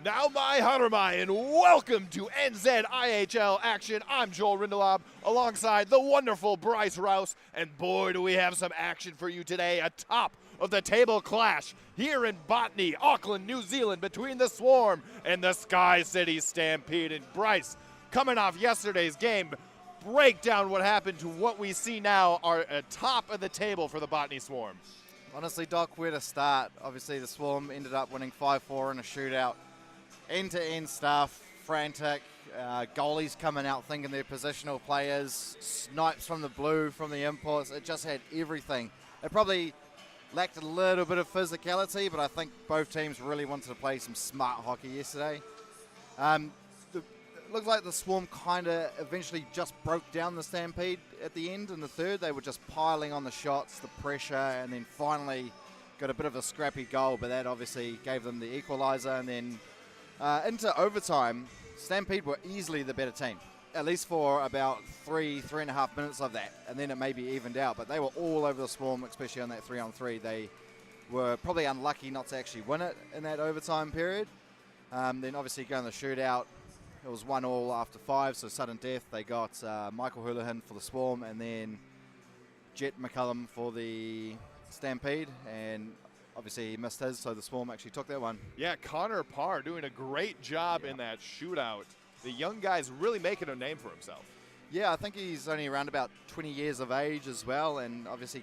Now my Haramai, and welcome to NZIHL action. I'm Joel Rindelob alongside the wonderful Bryce Rouse, and boy do we have some action for you today. A top of the table clash here in Botany, Auckland, New Zealand, between the Swarm and the SkyCity Stampede. And Bryce, coming off yesterday's game, break down what happened to what we see now are at top of the table for the Botany Swarm. Honestly, Doc, where to start? Obviously, the Swarm ended up winning 5-4 in a shootout. End-to-end stuff, frantic, goalies coming out thinking they're positional players, snipes from the blue, from the imports. It just had everything. It probably lacked a little bit of physicality, but I think both teams really wanted to play some smart hockey yesterday. It looked like the Swarm kind of eventually just broke down the Stampede at the end in the third. They were just piling on the shots, the pressure, and then finally got a bit of a scrappy goal, but that obviously gave them the equaliser. And then into overtime, Stampede were easily the better team, at least for about 3.5 minutes of that, and then it maybe evened out. But they were all over the Swarm, especially on that 3-on-3. They were probably unlucky not to actually win it in that overtime period. Then obviously going the shootout, it was 1-1 after 5, so sudden death. They got Michael Houlihan for the Swarm and then Jet McCullum for the Stampede, and obviously he missed his, so the Swarm actually took that one. Yeah, Connor Parr doing a great job in that shootout. The young guy's really making a name for himself. Yeah, I think he's only around about 20 years of age as well, and obviously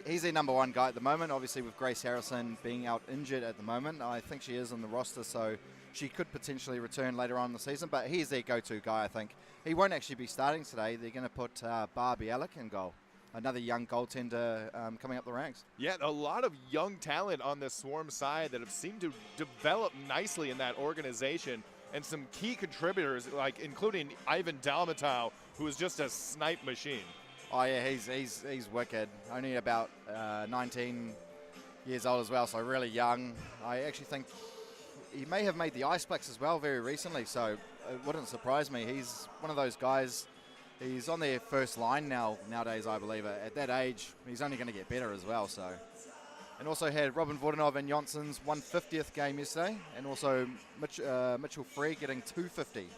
he's their number one guy at the moment. Obviously with Grace Harrison being out injured at the moment, I think she is on the roster, so she could potentially return later on in the season, but he's their go-to guy, I think. He won't actually be starting today. They're going to put Barbie Alec in goal. Another young goaltender coming up the ranks. Yeah, a lot of young talent on the Swarm side that have seemed to develop nicely in that organization, and some key contributors, like including Ivan Dalmatau, who is just a snipe machine. Oh yeah, he's wicked. Only about 19 years old as well, so really young. I actually think he may have made the Iceplex as well very recently, so it wouldn't surprise me. He's one of those guys. He's on their first line nowadays, I believe. At that age, he's only going to get better as well. So, and also had Robin Vordanov and Jonsson's 150th game yesterday, and also Mitchell Free getting 250.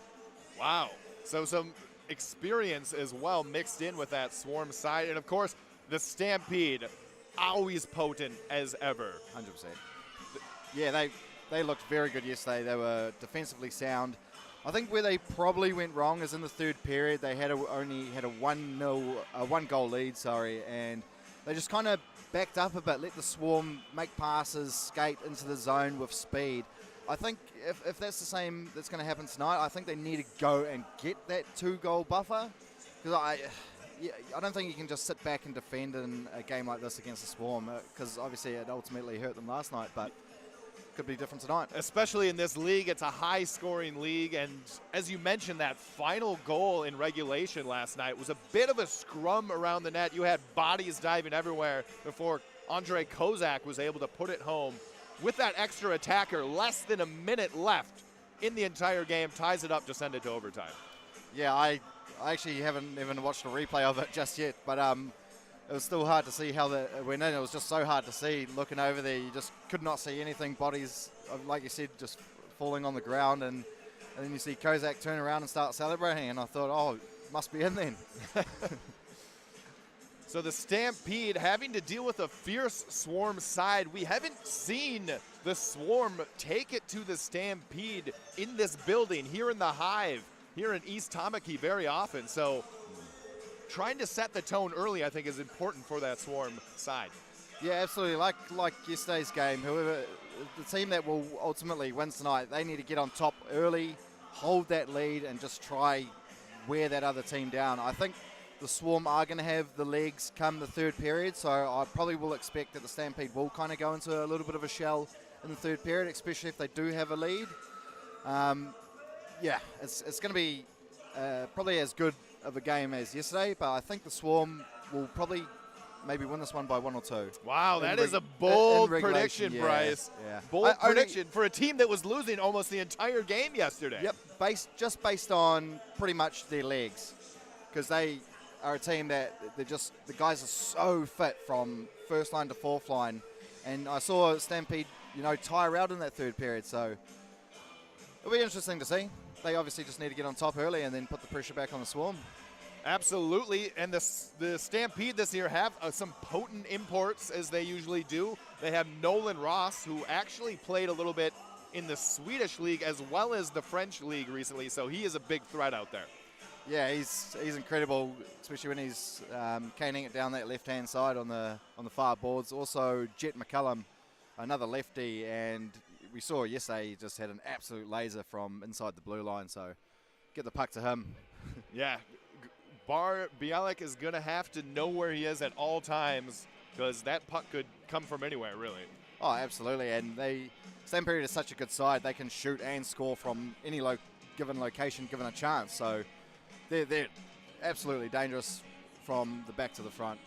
Wow. So some experience as well mixed in with that Swarm side. And of course, the Stampede, always potent as ever. 100%. Yeah, they looked very good yesterday. They were defensively sound. I think where they probably went wrong is in the third period. They only had a 1-goal lead, and they just kind of backed up a bit, let the Swarm make passes, skate into the zone with speed. I think if that's the same that's going to happen tonight, I think they need to go and get that 2-goal buffer, because I don't think you can just sit back and defend in a game like this against the Swarm, because obviously it ultimately hurt them last night, but could be different tonight. Especially in this league, it's a high-scoring league, and as you mentioned, that final goal in regulation last night was a bit of a scrum around the net. You had bodies diving everywhere before Andre Kozak was able to put it home. With that extra attacker, less than a minute left in the entire game, ties it up to send it to overtime. Yeah, I actually haven't even watched a replay of it just yet, but it was still hard to see how it went in. It was just so hard to see. Looking over there, you just could not see anything. Bodies, like you said, just falling on the ground. And then you see Kozak turn around and start celebrating. And I thought, oh, it must be in then. So the Stampede having to deal with a fierce Swarm side. We haven't seen the Swarm take it to the Stampede in this building, here in the Hive, here in East Tamaki very often. So trying to set the tone early, I think, is important for that Swarm side. Yeah, absolutely. Like yesterday's game, whoever the team that will ultimately win tonight, they need to get on top early, hold that lead, and just try wear that other team down. I think the Swarm are going to have the legs come the third period, so I probably will expect that the Stampede will kind of go into a little bit of a shell in the third period, especially if they do have a lead. Yeah, it's going to be probably as good of a game as yesterday, but I think the Swarm will probably maybe win this one by 1 or 2. Wow, that is a bold prediction, yeah, Bryce. Yeah. Bold prediction for a team that was losing almost the entire game yesterday. Yep, just based on pretty much their legs, because they are a team that the guys are so fit from first line to fourth line, and I saw Stampede, tire out in that third period, so It'll be interesting to see. They obviously just need to get on top early and then put the pressure back on the Swarm. Absolutely, and the Stampede this year have some potent imports, as they usually do. They have Nolan Ross, who actually played a little bit in the Swedish league as well as the French league recently, so he is a big threat out there. Yeah, he's incredible, especially when he's caning it down that left-hand side on the far boards. Also, Jet McCullum, another lefty, and we saw yesterday he just had an absolute laser from inside the blue line, so get the puck to him. Yeah, Bialik is going to have to know where he is at all times because that puck could come from anywhere, really. Oh, absolutely, and Stampede is such a good side. They can shoot and score from any given location, given a chance, so they're absolutely dangerous from the back to the front.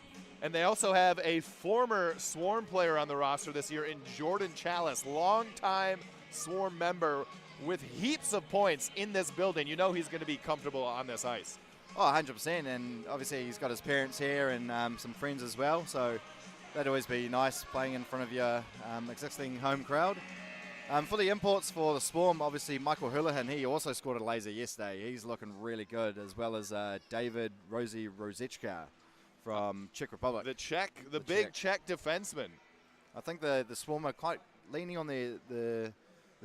And they also have a former Swarm player on the roster this year in Jordan Chalice, longtime Swarm member with heaps of points in this building. You know he's going to be comfortable on this ice. Oh, 100%, and obviously he's got his parents here and some friends as well, so that'd always be nice playing in front of your existing home crowd. For the imports for the Swarm, obviously Michael Houlihan, he also scored a laser yesterday. He's looking really good, as well as David Rosicka from Czech Republic. The big Czech defenseman. I think the Swarm are quite leaning on the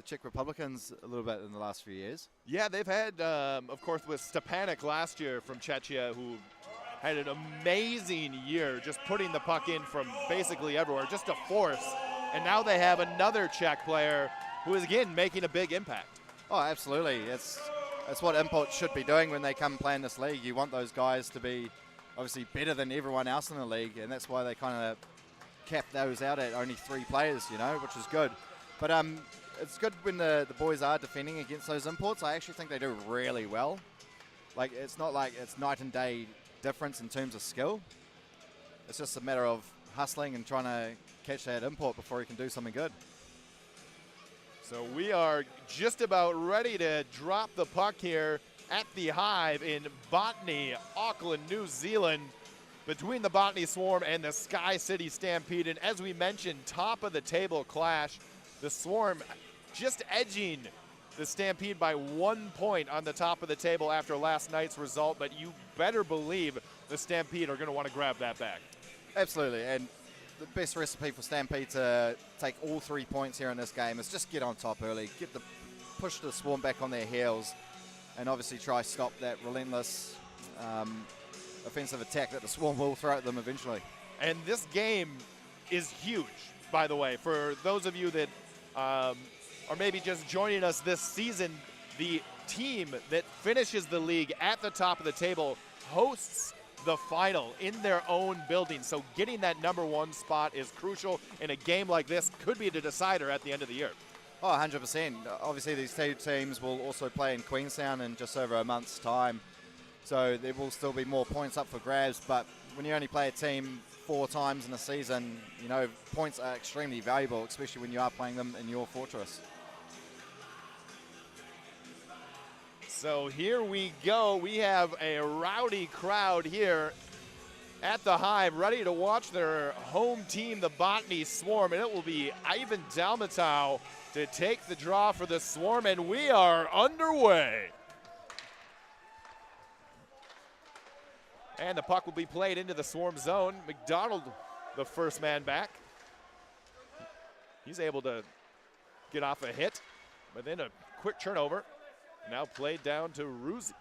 Czech Republicans a little bit in the last few years. Yeah, they've had, of course, with Stepanek last year from Czechia, who had an amazing year just putting the puck in from basically everywhere, just a force. And now they have another Czech player who is, again, making a big impact. Oh, absolutely. That's what imports should be doing when they come play in this league. You want those guys to be obviously better than everyone else in the league, and that's why they kind of cap those out at only 3 players, you know, which is good. But it's good when the boys are defending against those imports. I actually think they do really well. Like, it's not like it's night and day difference in terms of skill. It's just a matter of hustling and trying to catch that import before he can do something good. So we are just about ready to drop the puck here at the Hive in Botany, Auckland, New Zealand, between the Botany Swarm and the SkyCity Stampede. And as we mentioned, top of the table clash, the Swarm just edging the Stampede by 1 point on the top of the table after last night's result, but you better believe the Stampede are going to want to grab that back. Absolutely, and the best recipe for Stampede to take all 3 points here in this game is just get on top early, push the Swarm back on their heels, and obviously try to stop that relentless offensive attack that the Swarm will throw at them eventually. And this game is huge, by the way. For those of you that are maybe just joining us this season, the team that finishes the league at the top of the table hosts the final in their own building. So getting that #1 spot is crucial, and a game like this could be the decider at the end of the year. Oh, 100%. Obviously, these 2 teams will also play in Queenstown in just over a month's time. So there will still be more points up for grabs, but when you only play a team 4 times in a season, you know, points are extremely valuable, especially when you are playing them in your fortress. So here we go. We have a rowdy crowd here at the Hive, ready to watch their home team, the Botany Swarm, and it will be Ivan Dalmatau to take the draw for the Swarm, and we are underway. And the puck will be played into the Swarm zone. McDonald, the first man back. He's able to get off a hit, but then a quick turnover. Now played down to Ruzi.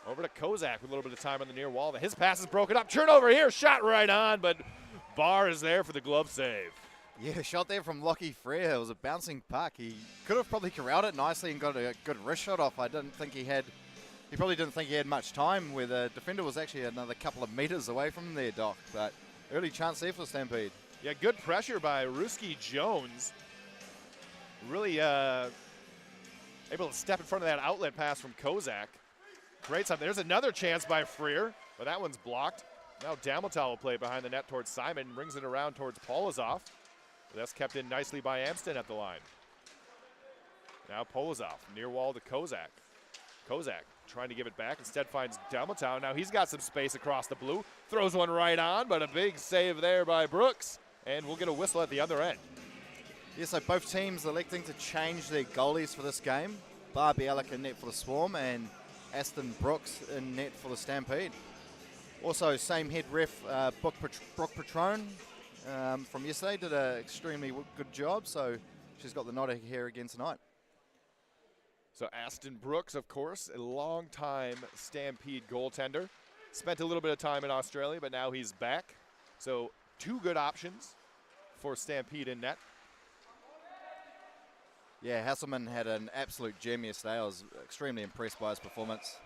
Over to Kozak with a little bit of time on the near wall. His pass is broken up. Turnover here, shot right on, but Barr is there for the glove save. Yeah, shot there from Lockie Frere. It was a bouncing puck. He could have probably corralled it nicely and got a good wrist shot off. He probably didn't think he had much time, where the defender was actually another couple of meters away from him there, Doc. But early chance there for Stampede. Yeah, good pressure by Ruski Jones. Really able to step in front of that outlet pass from Kozak. Great stuff. There's another chance by Freer, but that one's blocked. Now Dalmatau will play behind the net towards Simon, brings it around towards Polozov. That's kept in nicely by Amston at the line. Now Polozov, near wall to Kozak. Kozak trying to give it back, instead finds Dalmatau. Now he's got some space across the blue, throws one right on, but a big save there by Brooks, and we'll get a whistle at the other end. Yeah, so both teams electing to change their goalies for this game. Bialik in net for the Swarm and Aston Brooks in net for the Stampede. Also, same head ref, Brooke Patrone from yesterday did an extremely good job, so she's got the nod here again tonight. So Aston Brooks, of course, a long-time Stampede goaltender. Spent a little bit of time in Australia, but now he's back. So 2 good options for Stampede in net. Yeah, Hasselman had an absolute gem yesterday. I was extremely impressed by his performance.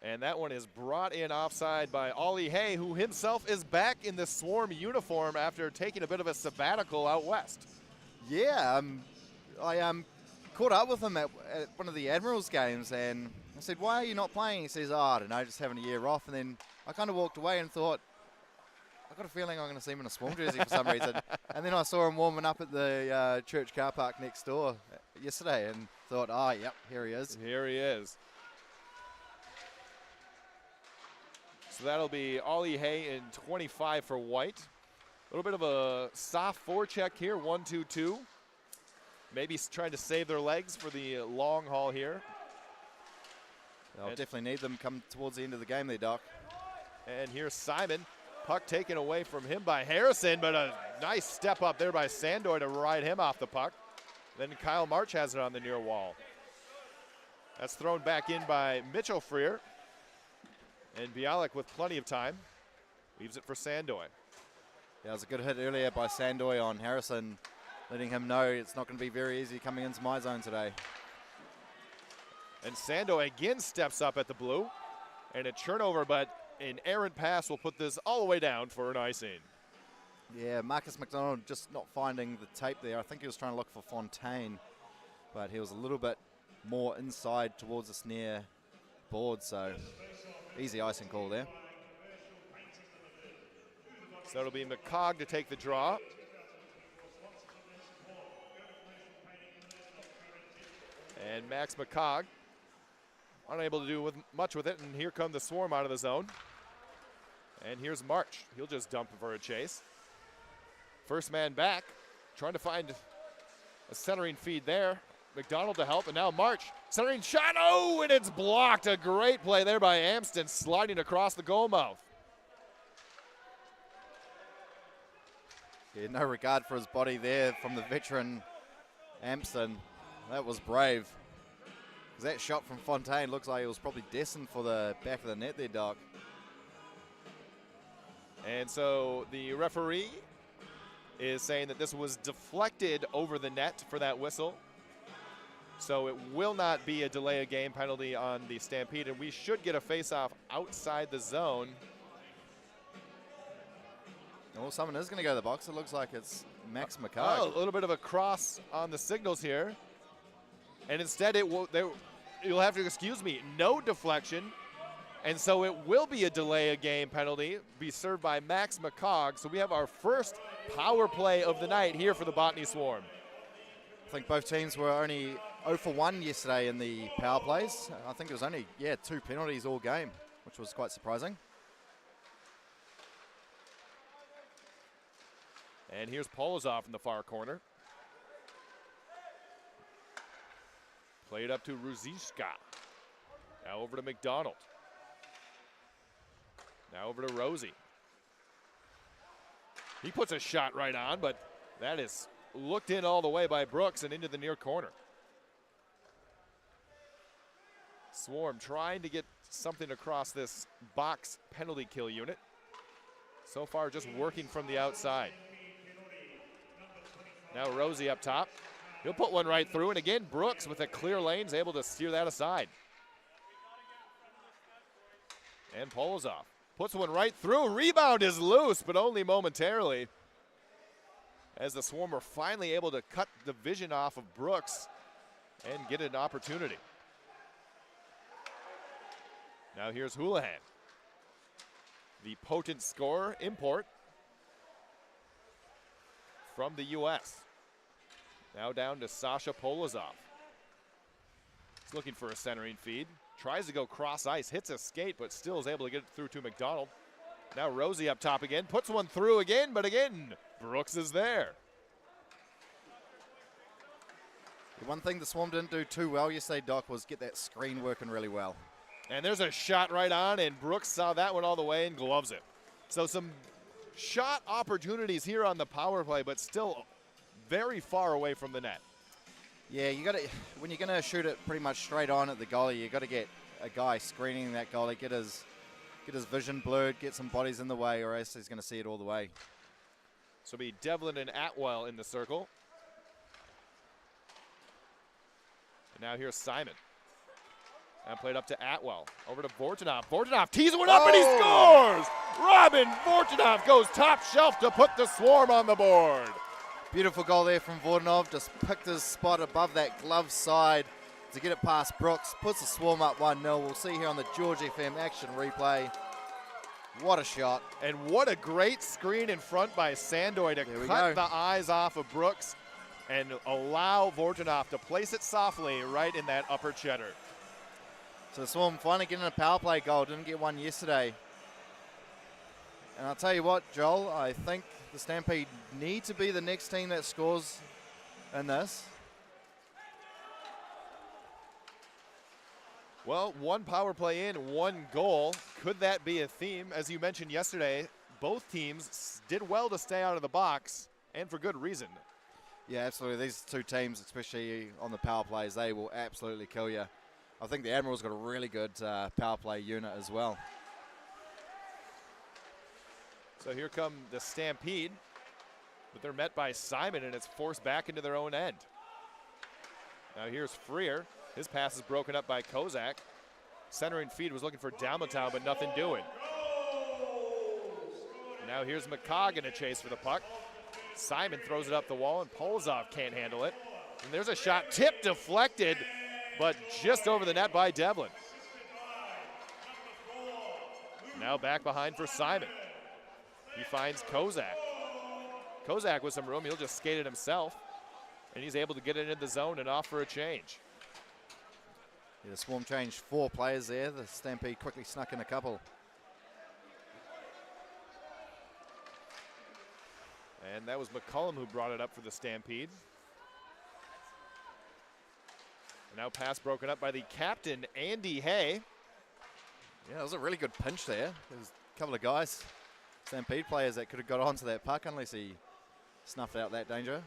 And that one is brought in offside by Ollie Hay, who himself is back in the Swarm uniform after taking a bit of a sabbatical out west. Yeah, I caught up with him at one of the Admirals games, and I said, "Why are you not playing?" He says, "Oh, I don't know, just having a year off." And then I kind of walked away and thought, I got a feeling I'm going to see him in a Swarm jersey for some reason. And then I saw him warming up at the church car park next door yesterday and thought, oh, yep, here he is. Here he is. So that'll be Ollie Hay in 25 for white. A little bit of a soft forecheck here, 1-2-2. Maybe trying to save their legs for the long haul here. They'll definitely need them come towards the end of the game there, Doc. And here's Simon. Puck taken away from him by Harrison, but a nice step up there by Sandoy to ride him off the puck. Then Kyle March has it on the near wall. That's thrown back in by Mitchell Freer. And Bialik with plenty of time leaves it for Sandoy. Yeah, it was a good hit earlier by Sandoy on Harrison, letting him know it's not going to be very easy coming into my zone today. And Sandoy again steps up at the blue. And a turnover, but an errant pass will put this all the way down for an icing. Yeah, Marcus McDonald just not finding the tape there. I think he was trying to look for Fontaine, but he was a little bit more inside towards the snare board, so easy icing call there. So it'll be McCogg to take the draw. And Max McCogg unable to do much with it, and here come the Swarm out of the zone. And here's March. He'll just dump for a chase. First man back, trying to find a centering feed there. McDonald to help, and now March. Centering shot, oh, and it's blocked. A great play there by Amston, sliding across the goal mouth. Yeah, no regard for his body there from the veteran Amston. That was brave. That shot from Fontaine looks like it was probably destined for the back of the net there, Doc. And so the referee is saying that this was deflected over the net for that whistle. So it will not be a delay of game penalty on the Stampede, and we should get a face-off outside the zone. Well, someone is going to go to the box. It looks like it's Max McCarg. Oh, a little bit of a cross on the signals here. And instead, you'll have to excuse me, no deflection. And so it will be a delay of game penalty, be served by Max McCogg. So we have our first power play of the night here for the Botany Swarm. I think both teams were only 0 for 1 yesterday in the power plays. I think it was only, 2 penalties all game, which was quite surprising. And here's Polozov in the far corner. Played up to Ruziska. Now over to McDonald. Now over to Rosie. He puts a shot right on, but that is looked in all the way by Brooks and into the near corner. Swarm trying to get something across this box penalty kill unit. So far just working from the outside. Now Rosie up top. He'll put one right through, and again, Brooks with a clear lane is able to steer that aside. And Polozov puts one right through. Rebound is loose, but only momentarily. As the Swarm are finally able to cut the vision off of Brooks and get an opportunity. Now here's Houlihan. The potent scorer import from the U.S. Now down to Sasha Polozov. He's looking for a centering feed. Tries to go cross ice, hits a skate, but still is able to get it through to McDonald. Now Rosie up top again, puts one through again, but again, Brooks is there. The one thing the Swarm didn't do too well yesterday, Doc, was get that screen working really well. And there's a shot right on, and Brooks saw that one all the way and gloves it. So some shot opportunities here on the power play, but still very far away from the net. Yeah, you got to, when you're going to shoot it pretty much straight on at the goalie, you got to get a guy screening that goalie, get his vision blurred, get some bodies in the way, or else he's going to see it all the way. So it'll be Devlin and Atwell in the circle. And now here's Simon. And played up to Atwell. Over to Vortinov. Vortinov tees one up and he scores! Robin Vortinov goes top shelf to put the Swarm on the board. Beautiful goal there from Vortinov. Just picked his spot above that glove side to get it past Brooks. Puts the Swarm up 1-0. We'll see here on the George FM action replay. What a shot. And what a great screen in front by Sandoy to cut the eyes off of Brooks and allow Vortinov to place it softly right in that upper cheddar. So the Swarm finally getting a power play goal. Didn't get one yesterday. And I'll tell you what, Joel, I think the Stampede need to be the next team that scores in this. Well, one power play in, one goal. Could that be a theme? As you mentioned yesterday, both teams did well to stay out of the box, and for good reason. Yeah, absolutely. These two teams, especially on the power plays, they will absolutely kill you. I think the Admiral's got a really good power play unit as well. So here come the Stampede, but they're met by Simon, and it's forced back into their own end. Now here's Freer. His pass is broken up by Kozak. Centering feed was looking for Dalmatown, but nothing doing. Now here's McCog in a chase for the puck. Simon throws it up the wall, and Polzov can't handle it. And there's a shot, tip deflected, but just over the net by Devlin. Now back behind for Simon. He finds Kozak. Kozak with some room, he'll just skate it himself. And he's able to get it into the zone and off for a change. Yeah, the Swarm changed 4 players there. The Stampede quickly snuck in a couple. And that was McCullum who brought it up for the Stampede. Now pass broken up by the captain, Andy Hay. Yeah, that was a really good pinch there. There's a couple of guys, Stampede players, that could have got onto that puck unless he snuffed out that danger.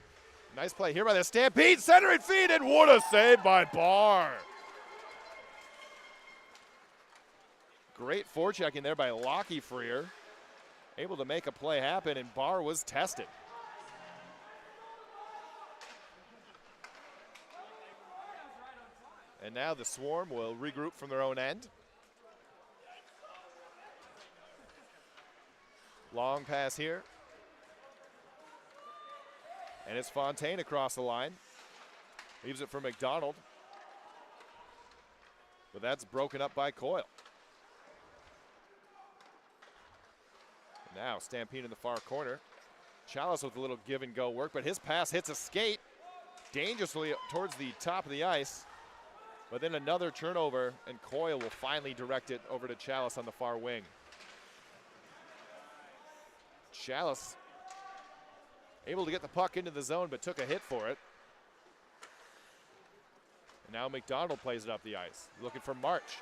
Nice play here by the Stampede, centering feed, and what a save by Barr. Great forechecking there by Lockie Freer. Able to make a play happen, and Barr was tested. And now the Swarm will regroup from their own end. Long pass here. And it's Fontaine across the line. Leaves it for McDonald. But that's broken up by Coyle. Now Stampede in the far corner. Chalice with a little give and go work, but his pass hits a skate dangerously towards the top of the ice. But then another turnover, and Coyle will finally direct it over to Chalice on the far wing. Chalice able to get the puck into the zone, but took a hit for it. And now McDonald plays it up the ice, looking for March.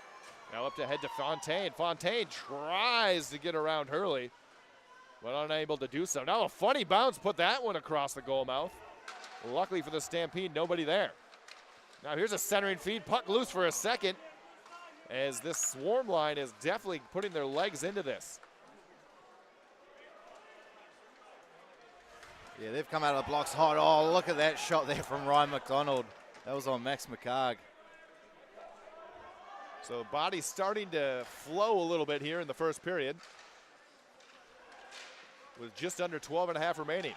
Now up to head to Fontaine. Fontaine tries to get around Hurley, but unable to do so. Now a funny bounce put that one across the goal mouth. Luckily for the Stampede, nobody there. Now here's a centering feed, puck loose for a second, as this Swarm line is definitely putting their legs into this. Yeah, they've come out of the blocks hot. Oh, look at that shot there from Ryan McDonald. That was on Max McCarg. So body's starting to flow a little bit here in the first period, with just under 12 and a half remaining.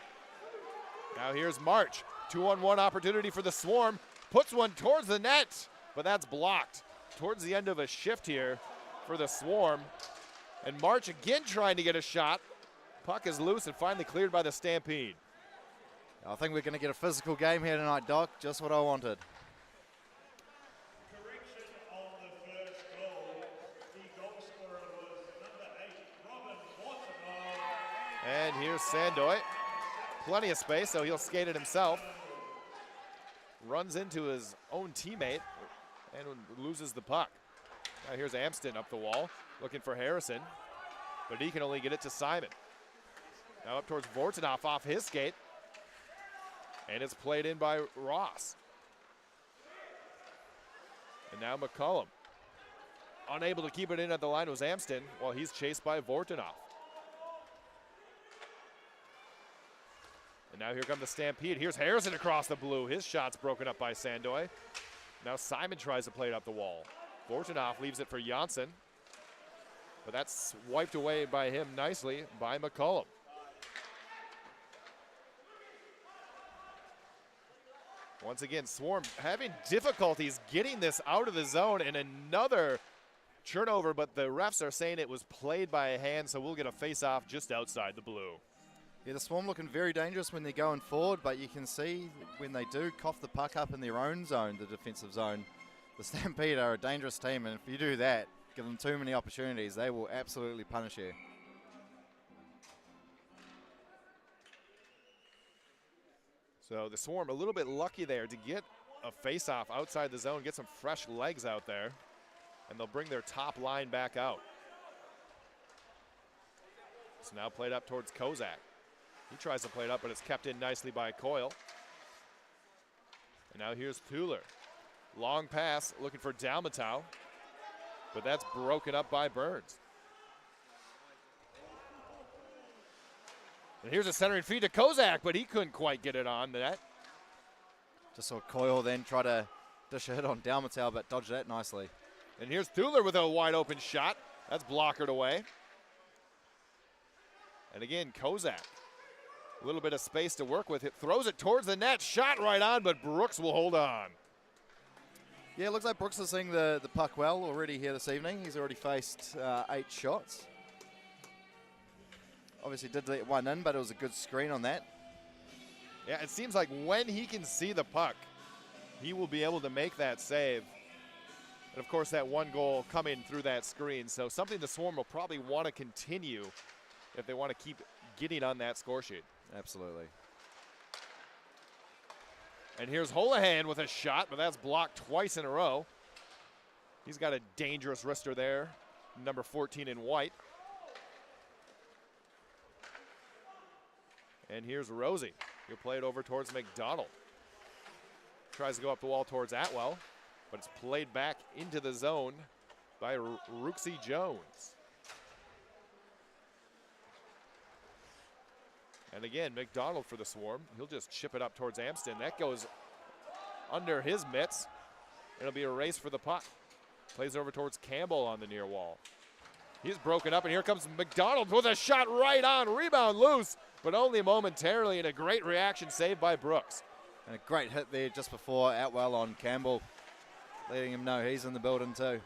Now here's March. 2-on-1 opportunity for the Swarm. Puts one towards the net, but that's blocked. Towards the end of a shift here for the Swarm. And March again trying to get a shot. Puck is loose and finally cleared by the Stampede. I think we're going to get a physical game here tonight, Doc. Just what I wanted. Correction on the first goal. The goal scorer was number 8, Robin Botany. And here's Sandoy. Plenty of space, so he'll skate it himself. runs into his own teammate and loses the puck. Now here's Amston up the wall, looking for Harrison, but he can only get it to Simon. Now up towards Vortinoff off his skate, and it's played in by Ross. And now McCullum. Unable to keep it in at the line was Amston while he's chased by Vortinoff. And now here come the Stampede. Here's Harrison across the blue. His shot's broken up by Sandoy. Now Simon tries to play it up the wall. Vortinoff leaves it for Janssen, but that's wiped away by him nicely by McCullum. Once again, Swarm having difficulties getting this out of the zone, and another turnover, but the refs are saying it was played by a hand, so we'll get a face-off just outside the blue. Yeah, the Swarm looking very dangerous when they're going forward, but you can see when they do cough the puck up in their own zone, the defensive zone, the Stampede are a dangerous team, and if you do that, give them too many opportunities, they will absolutely punish you. So the Swarm a little bit lucky there to get a face-off outside the zone, get some fresh legs out there, and they'll bring their top line back out. It's now played up towards Kozak. He tries to play it up, but it's kept in nicely by Coyle. And now here's Thuler. Long pass, looking for Dalmatau, but that's broken up by Burns. And here's a centering feed to Kozak, but he couldn't quite get it on net. Just saw Coyle then try to dish a hit on Dalmatau, but dodged that nicely. And here's Thuler with a wide open shot. That's blockered away. And again, Kozak. A little bit of space to work with. It throws it towards the net. Shot right on, but Brooks will hold on. Yeah, it looks like Brooks is seeing the puck well already here this evening. He's already faced 8 shots. Obviously did let one in, but it was a good screen on that. Yeah, it seems like when he can see the puck, he will be able to make that save. And of course, that one goal coming through that screen. So something the Swarm will probably want to continue if they want to keep getting on that score sheet. Absolutely. And here's Holohan with a shot, but that's blocked twice in a row. He's got a dangerous wrister there, number 14 in white. And here's Rosie. He'll play it over towards McDonald. Tries to go up the wall towards Atwell, but it's played back into the zone by Rooksy Jones. And again, McDonald for the Swarm. He'll just chip it up towards Amston. That goes under his mitts. It'll be a race for the puck. Plays over towards Campbell on the near wall. He's broken up, and here comes McDonald with a shot right on. Rebound loose, but only momentarily, and a great reaction saved by Brooks. And a great hit there just before Atwell on Campbell, letting him know he's in the building too.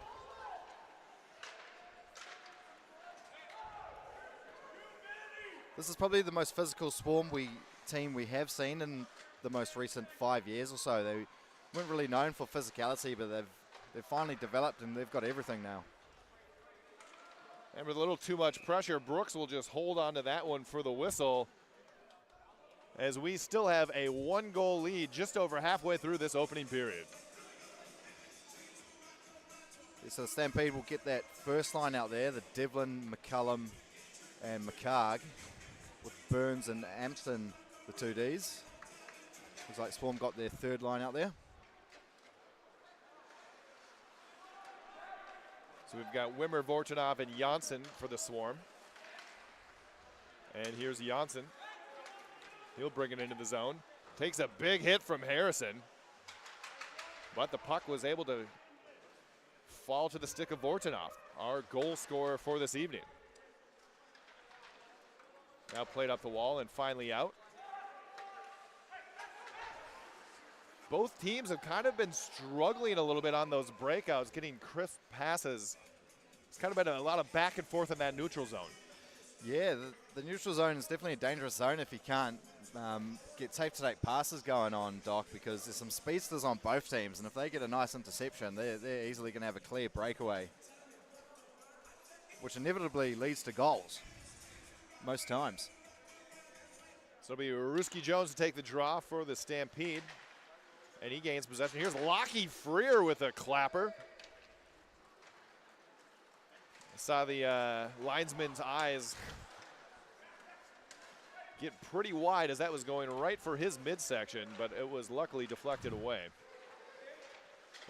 This is probably the most physical Swarm team we have seen in the most recent 5 years or so. They weren't really known for physicality, but they've finally developed and they've got everything now. And with a little too much pressure, Brooks will just hold on to that one for the whistle, as we still have a 1-goal lead just over halfway through this opening period. Yeah, so the Stampede will get that first line out there, the Devlin, McCullum, and McCarg, with Burns and Amston, the 2Ds. Looks like Swarm got their third line out there. So we've got Wimmer, Vortinov, and Janssen for the Swarm. And here's Janssen. He'll bring it into the zone. Takes a big hit from Harrison. But the puck was able to fall to the stick of Vortinov, our goal scorer for this evening. Now played up the wall and finally out. Both teams have kind of been struggling a little bit on those breakouts, getting crisp passes. It's kind of been a lot of back and forth in that neutral zone. Yeah, the neutral zone is definitely a dangerous zone if you can't get safe-to-take passes going on, Doc, because there's some speedsters on both teams, and if they get a nice interception, they're easily going to have a clear breakaway, which inevitably leads to goals most times. So it'll be Ruski Jones to take the draw for the Stampede. And he gains possession. Here's Lockie Freer with a clapper. I saw the linesman's eyes get pretty wide as that was going right for his midsection, but it was luckily deflected away.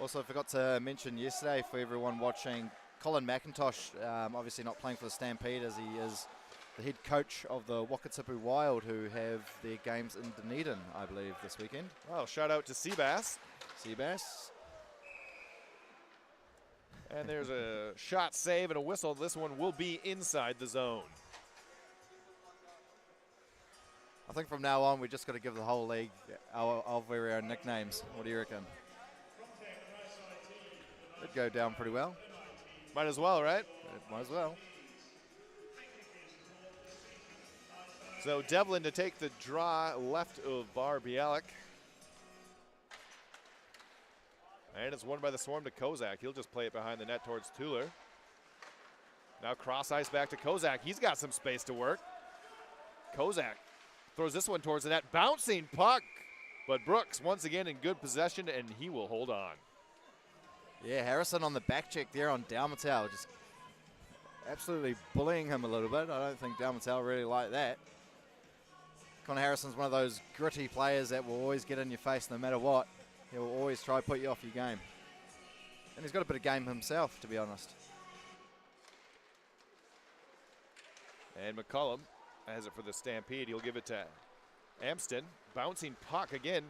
Also forgot to mention yesterday for everyone watching, Colin McIntosh, obviously not playing for the Stampede as he is the head coach of the Wakatipu Wild, who have their games in Dunedin, I believe, this weekend. Well, shout out to Seabass. Seabass. And there's a shot save and a whistle. This one will be inside the zone. I think from now on, we just got to give the whole league our very own nicknames. What do you reckon? It'd go down pretty well. Might as well, right? Might as well. So Devlin to take the draw left of Bar Bialik. And it's won by the Swarm to Kozak. He'll just play it behind the net towards Tuller. Now cross ice back to Kozak. He's got some space to work. Kozak throws this one towards the net. Bouncing puck. But Brooks once again in good possession, and he will hold on. Yeah, Harrison on the back check there on Dalmatau, just absolutely bullying him a little bit. I don't think Dalmatau really liked that. Connor Harrison's one of those gritty players that will always get in your face no matter what. He'll always try to put you off your game. And he's got a bit of game himself, to be honest. And McCullum has it for the Stampede. He'll give it to Amston. Bouncing puck again.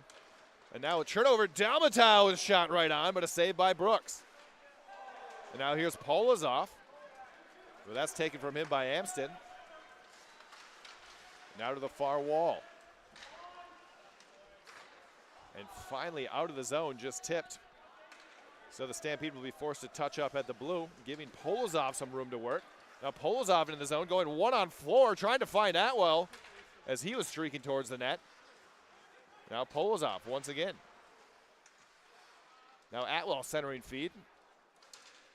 And now a turnover. Dalmatau is shot right on, but a save by Brooks. And now here's Polozov. Well, that's taken from him by Amston. Now to the far wall. And finally out of the zone, just tipped. So the Stampede will be forced to touch up at the blue, giving Polozov some room to work. Now Polozov in the zone, going one on floor, trying to find Atwell as he was streaking towards the net. Now Polozov once again. Now Atwell centering feed.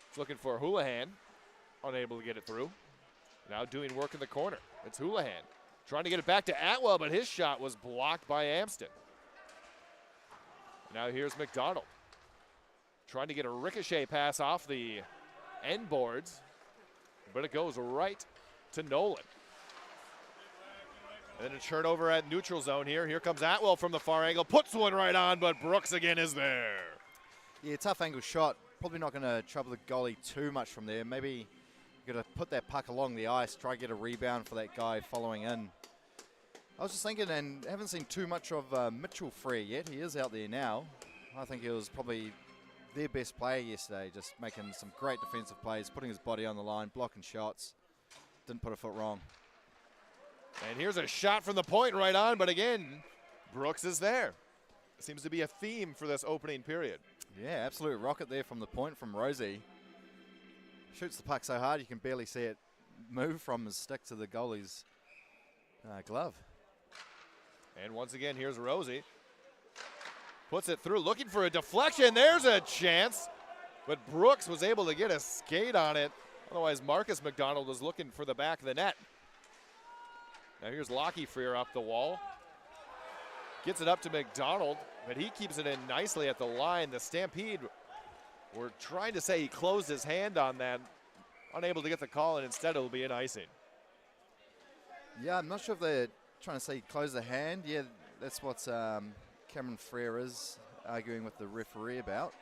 He's looking for Houlihan, unable to get it through. Now doing work in the corner. It's Houlihan trying to get it back to Atwell, but his shot was blocked by Amston. Now here's McDonald trying to get a ricochet pass off the end boards, but it goes right to Nolan. And then a turnover at neutral zone here. Here comes Atwell from the far angle, puts one right on, but Brooks again is there. Yeah, tough angle shot. Probably not going to trouble the goalie too much from there. Maybe you got to put that puck along the ice, try to get a rebound for that guy following in. I was just thinking, and haven't seen too much of Mitchell Frere yet. He is out there now. I think he was probably their best player yesterday, just making some great defensive plays, putting his body on the line, blocking shots. Didn't put a foot wrong. And here's a shot from the point right on, but again, Brooks is there. Seems to be a theme for this opening period. Yeah, absolute rocket there from the point from Rosie. Shoots the puck so hard you can barely see it move from his stick to the goalie's glove. And once again, here's Rosie. Puts it through, looking for a deflection. There's a chance, but Brooks was able to get a skate on it. Otherwise, Marcus McDonald was looking for the back of the net. Now here's Lockie Freer up the wall. Gets it up to McDonald, but he keeps it in nicely at the line. The Stampede were trying to say he closed his hand on that. Unable to get the call, and instead it'll be an icing. Yeah, I'm not sure if they're trying to say close the hand. Yeah, that's what Cameron Frere is arguing with the referee about.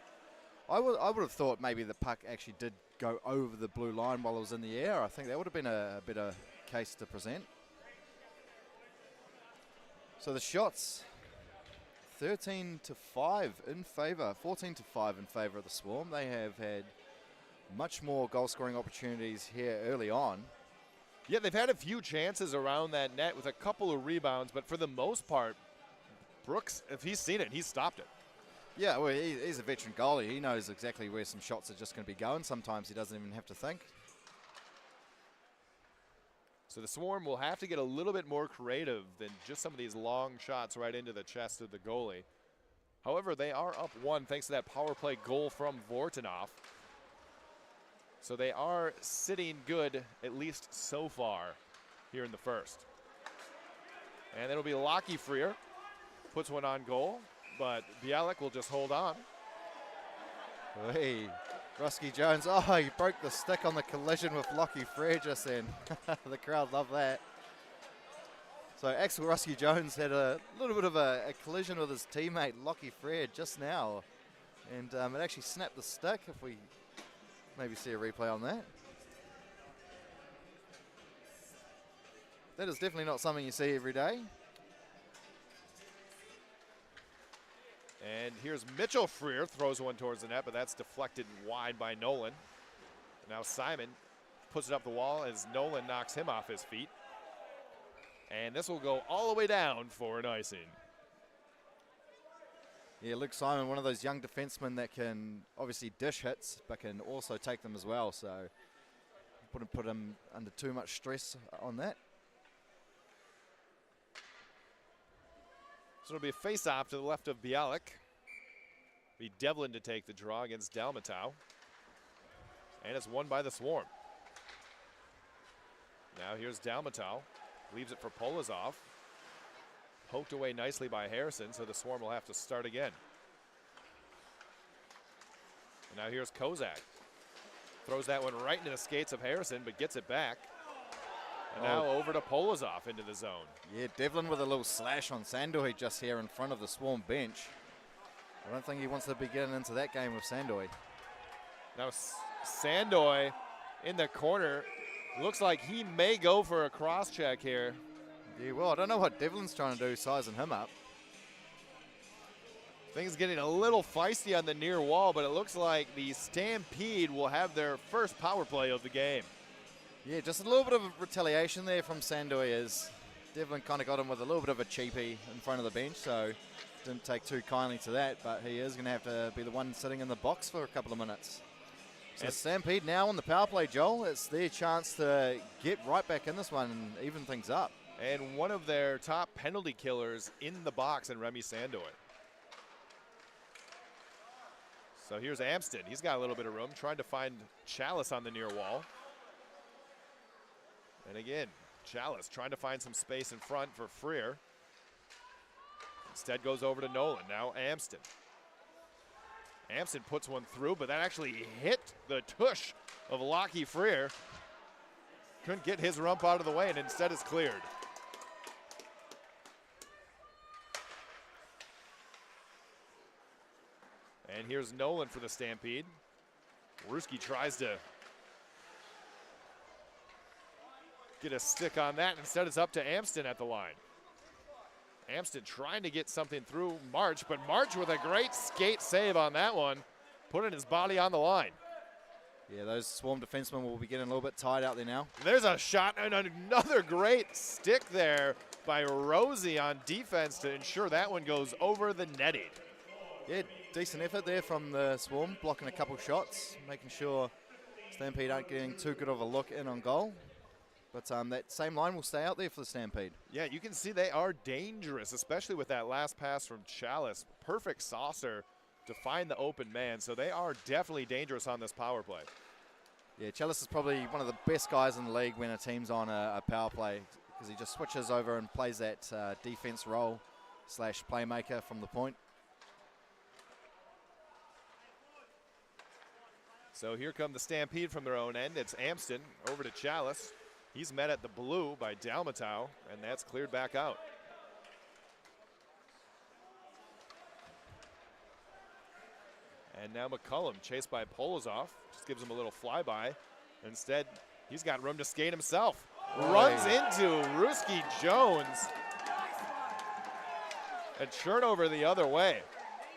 I would have thought maybe the puck actually did go over the blue line while it was in the air. I think that would have been a better case to present. So the shots, 13-5 in favour, 14-5 in favour of the Swarm. They have had much more goal-scoring opportunities here early on. Yeah, they've had a few chances around that net with a couple of rebounds, but for the most part, Brooks, if he's seen it, he's stopped it. Yeah, well, he's a veteran goalie. He knows exactly where some shots are just going to be going. Sometimes he doesn't even have to think. So the Swarm will have to get a little bit more creative than just some of these long shots right into the chest of the goalie. However, they are up one thanks to that power play goal from Vortinov. So they are sitting good, at least so far, here in the first. And it'll be Lockie Freer. Puts one on goal, but Bialik will just hold on. Hey, Rusky Jones. Oh, he broke the stick on the collision with Lockie Frere just then. The crowd love that. So Axel Rusky Jones had a little bit of a collision with his teammate Lockie Frere just now. And it actually snapped the stick, if we maybe see a replay on that. That is definitely not something you see every day. And here's Mitchell Freer, throws one towards the net, but that's deflected wide by Nolan. Now Simon puts it up the wall as Nolan knocks him off his feet. And this will go all the way down for an icing. Yeah, Luke Simon, one of those young defensemen that can obviously dish hits, but can also take them as well. So wouldn't put him under too much stress on that. So it'll be a face-off to the left of Bialik. Be Devlin to take the draw against Dalmatau. And it's won by the Swarm. Now here's Dalmatau. Leaves it for Polozov. Poked away nicely by Harrison, so the Swarm will have to start again. And now here's Kozak. Throws that one right into the skates of Harrison, but gets it back. And now over to Polozov into the zone. Yeah, Devlin with a little slash on Sandoy just here in front of the Swarm bench. I don't think he wants to be getting into that game with Sandoy. Now Sandoy in the corner. Looks like he may go for a cross check here. Yeah, well, I don't know what Devlin's trying to do, sizing him up. Things getting a little feisty on the near wall, but it looks like the Stampede will have their first power play of the game. Yeah, just a little bit of retaliation there from Sandoy as Devlin kind of got him with a little bit of a cheapie in front of the bench, so didn't take too kindly to that, but he is going to have to be the one sitting in the box for a couple of minutes. So Stampede now on the power play, Joel. It's their chance to get right back in this one and even things up. And one of their top penalty killers in the box in Remy Sandoy. So here's Amston. He's got a little bit of room, trying to find Chalice on the near wall. And again, Chalice trying to find some space in front for Freer. Instead goes over to Nolan. Now Amston. Amston puts one through, but that actually hit the tush of Lockie Freer. Couldn't get his rump out of the way, and instead is cleared. And here's Nolan for the Stampede. Ruski tries to get a stick on that. Instead, it's up to Amston at the line. Amston trying to get something through March, but March with a great skate save on that one, putting his body on the line. Yeah, those Swarm defensemen will be getting a little bit tired out there now. There's a shot and another great stick there by Rosie on defense to ensure that one goes over the netting. Yeah, decent effort there from the Swarm, blocking a couple shots, making sure Stampede aren't getting too good of a look in on goal. But that same line will stay out there for the Stampede. Yeah, you can see they are dangerous, especially with that last pass from Chalice. Perfect saucer to find the open man, so they are definitely dangerous on this power play. Yeah, Chalice is probably one of the best guys in the league when a team's on a power play, because he just switches over and plays that defense role / playmaker from the point. So here come the Stampede from their own end. It's Amston over to Chalice. He's met at the blue by Dalmatau, and that's cleared back out. And now McCullum, chased by Polozov, just gives him a little flyby. Instead, he's got room to skate himself. Runs into Ruski Jones. A turnover the other way.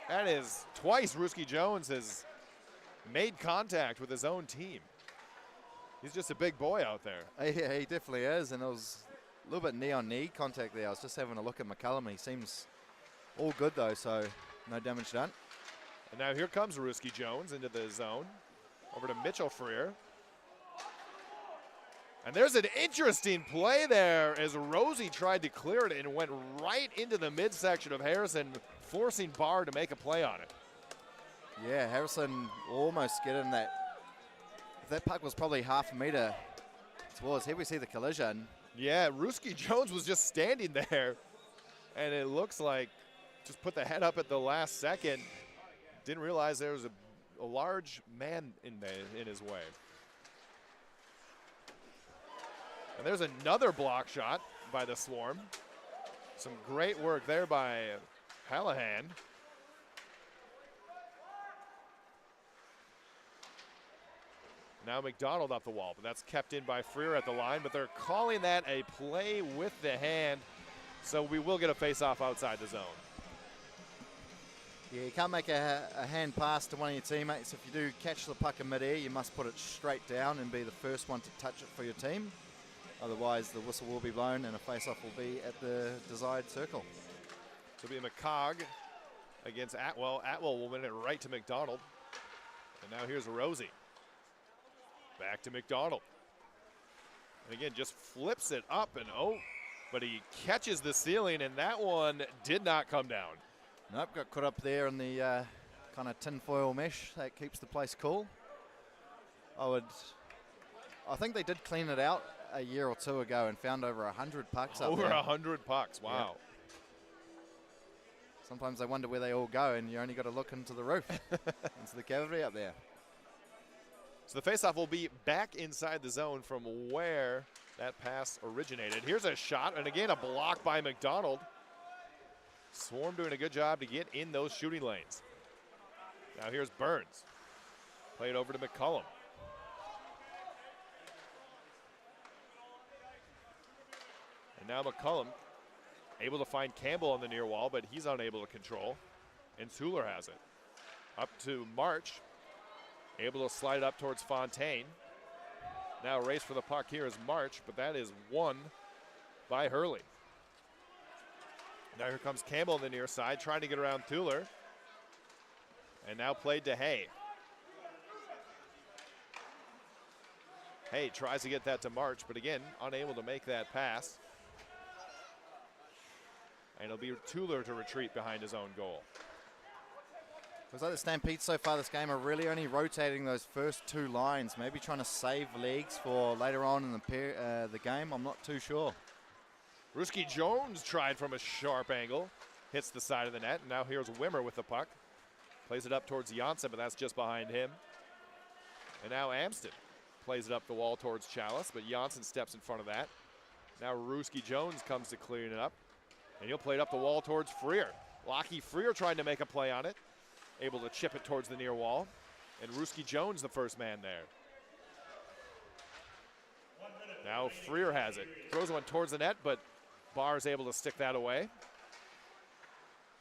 That is twice Ruski Jones has made contact with his own team. He's just a big boy out there. Yeah, he definitely is, and it was a little bit knee-on-knee contact there. I was just having a look at McCullum. He seems all good, though, so no damage done. And now here comes Ruski Jones into the zone. Over to Mitchell Freer. And there's an interesting play there as Rosie tried to clear it and went right into the midsection of Harrison, forcing Barr to make a play on it. Yeah, Harrison almost getting that. If that puck was probably half a meter towards here, we see the collision. Yeah, Ruski Jones was just standing there, and it looks like just put the head up at the last second. Didn't realize there was a large man in his way. And there's another block shot by the Swarm. Some great work there by Hallahan. Now McDonald up the wall, but that's kept in by Freer at the line, but they're calling that a play with the hand, so we will get a face-off outside the zone. Yeah, you can't make a hand pass to one of your teammates. If you do catch the puck in midair, you must put it straight down and be the first one to touch it for your team. Otherwise, the whistle will be blown and a face-off will be at the desired circle. So it'll be McCog against Atwell. Atwell will win it right to McDonald. And now here's Rosie. Back to McDonald. And again, just flips it up and but he catches the ceiling, and that one did not come down. Nope, got caught up there in the kind of tinfoil mesh. That keeps the place cool. I think they did clean it out a year or two ago and found over 100 pucks up there. Over 100 pucks, wow. Yeah. Sometimes I wonder where they all go, and you only got to look into the roof, into the cavity up there. So the faceoff will be back inside the zone from where that pass originated. Here's a shot, and again, a block by McDonald. Swarm doing a good job to get in those shooting lanes. Now here's Burns. Played over to McCullum. And now McCullum able to find Campbell on the near wall, but he's unable to control. And Tuller has it. Up to March. Able to slide up towards Fontaine. Now race for the puck here is March, but that is won by Hurley. Now here comes Campbell on the near side, trying to get around Tuller. And now played to Hay. Hay tries to get that to March, but again, unable to make that pass. And it'll be Tuller to retreat behind his own goal. Looks like the Stampede so far this game are really only rotating those first two lines, maybe trying to save legs for later on in the game. I'm not too sure. Ruski Jones tried from a sharp angle, hits the side of the net, and now here's Wimmer with the puck. Plays it up towards Janssen, but that's just behind him. And now Amston plays it up the wall towards Chalice, but Janssen steps in front of that. Now Ruski Jones comes to clean it up, and he'll play it up the wall towards Freer. Lockie Freer trying to make a play on it. Able to chip it towards the near wall. And Ruski Jones the first man there. Now Freer has it. Throws one towards the net, but Barr is able to stick that away. And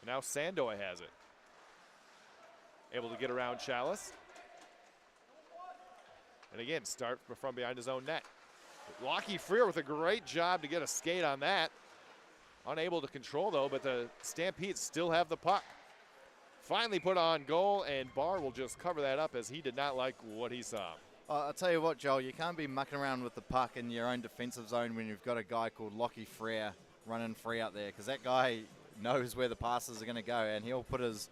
now Sandoy has it. Able to get around Chalice. And again, start from behind his own net. Lockie Freer with a great job to get a skate on that. Unable to control though, but the Stampede still have the puck. Finally put on goal, and Barr will just cover that up as he did not like what he saw. I'll tell you what, Joel, you can't be mucking around with the puck in your own defensive zone when you've got a guy called Lockie Freer running free out there, because that guy knows where the passes are going to go, and he'll put his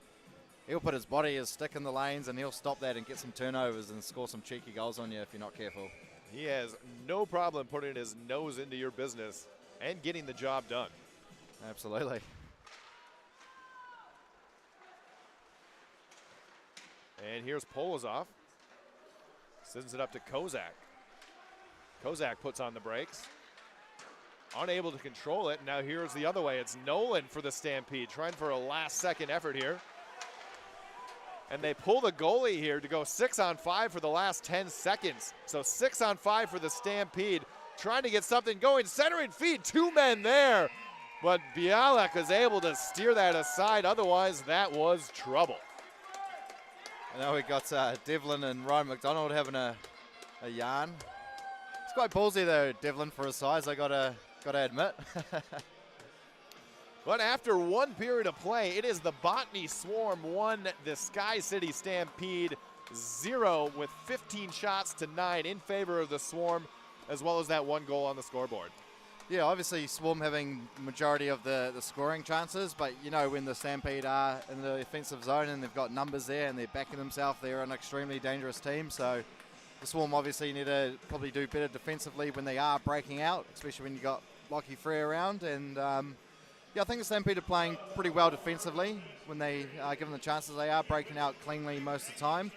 body, his stick in the lanes, and he'll stop that and get some turnovers and score some cheeky goals on you if you're not careful. He has no problem putting his nose into your business and getting the job done. Absolutely. And here's Polozov. Sends it up to Kozak. Kozak puts on the brakes. Unable to control it. Now here's the other way. It's Nolan for the Stampede, trying for a last-second effort here. And they pull the goalie here to go 6-on-5 for the last 10 seconds. So 6-on-5 for the Stampede, trying to get something going. Centering feed, two men there. But Bialek is able to steer that aside. Otherwise, that was trouble. And now we got Devlin and Ryan McDonald having a yarn. It's quite ballsy though, Devlin, for his size, I gotta admit. But after one period of play, it is the Botany Swarm 1, the SkyCity Stampede 0, with 15 shots to 9 in favor of the Swarm, as well as that one goal on the scoreboard. Yeah, obviously Swarm having the majority of the scoring chances, but you know when the Stampede are in the offensive zone and they've got numbers there and they're backing themselves, they're an extremely dangerous team. So the Swarm obviously need to probably do better defensively when they are breaking out, especially when you got Lockie Free around. And Yeah, I think the Stampede are playing pretty well defensively when they are given the chances. They are breaking out cleanly most of the time.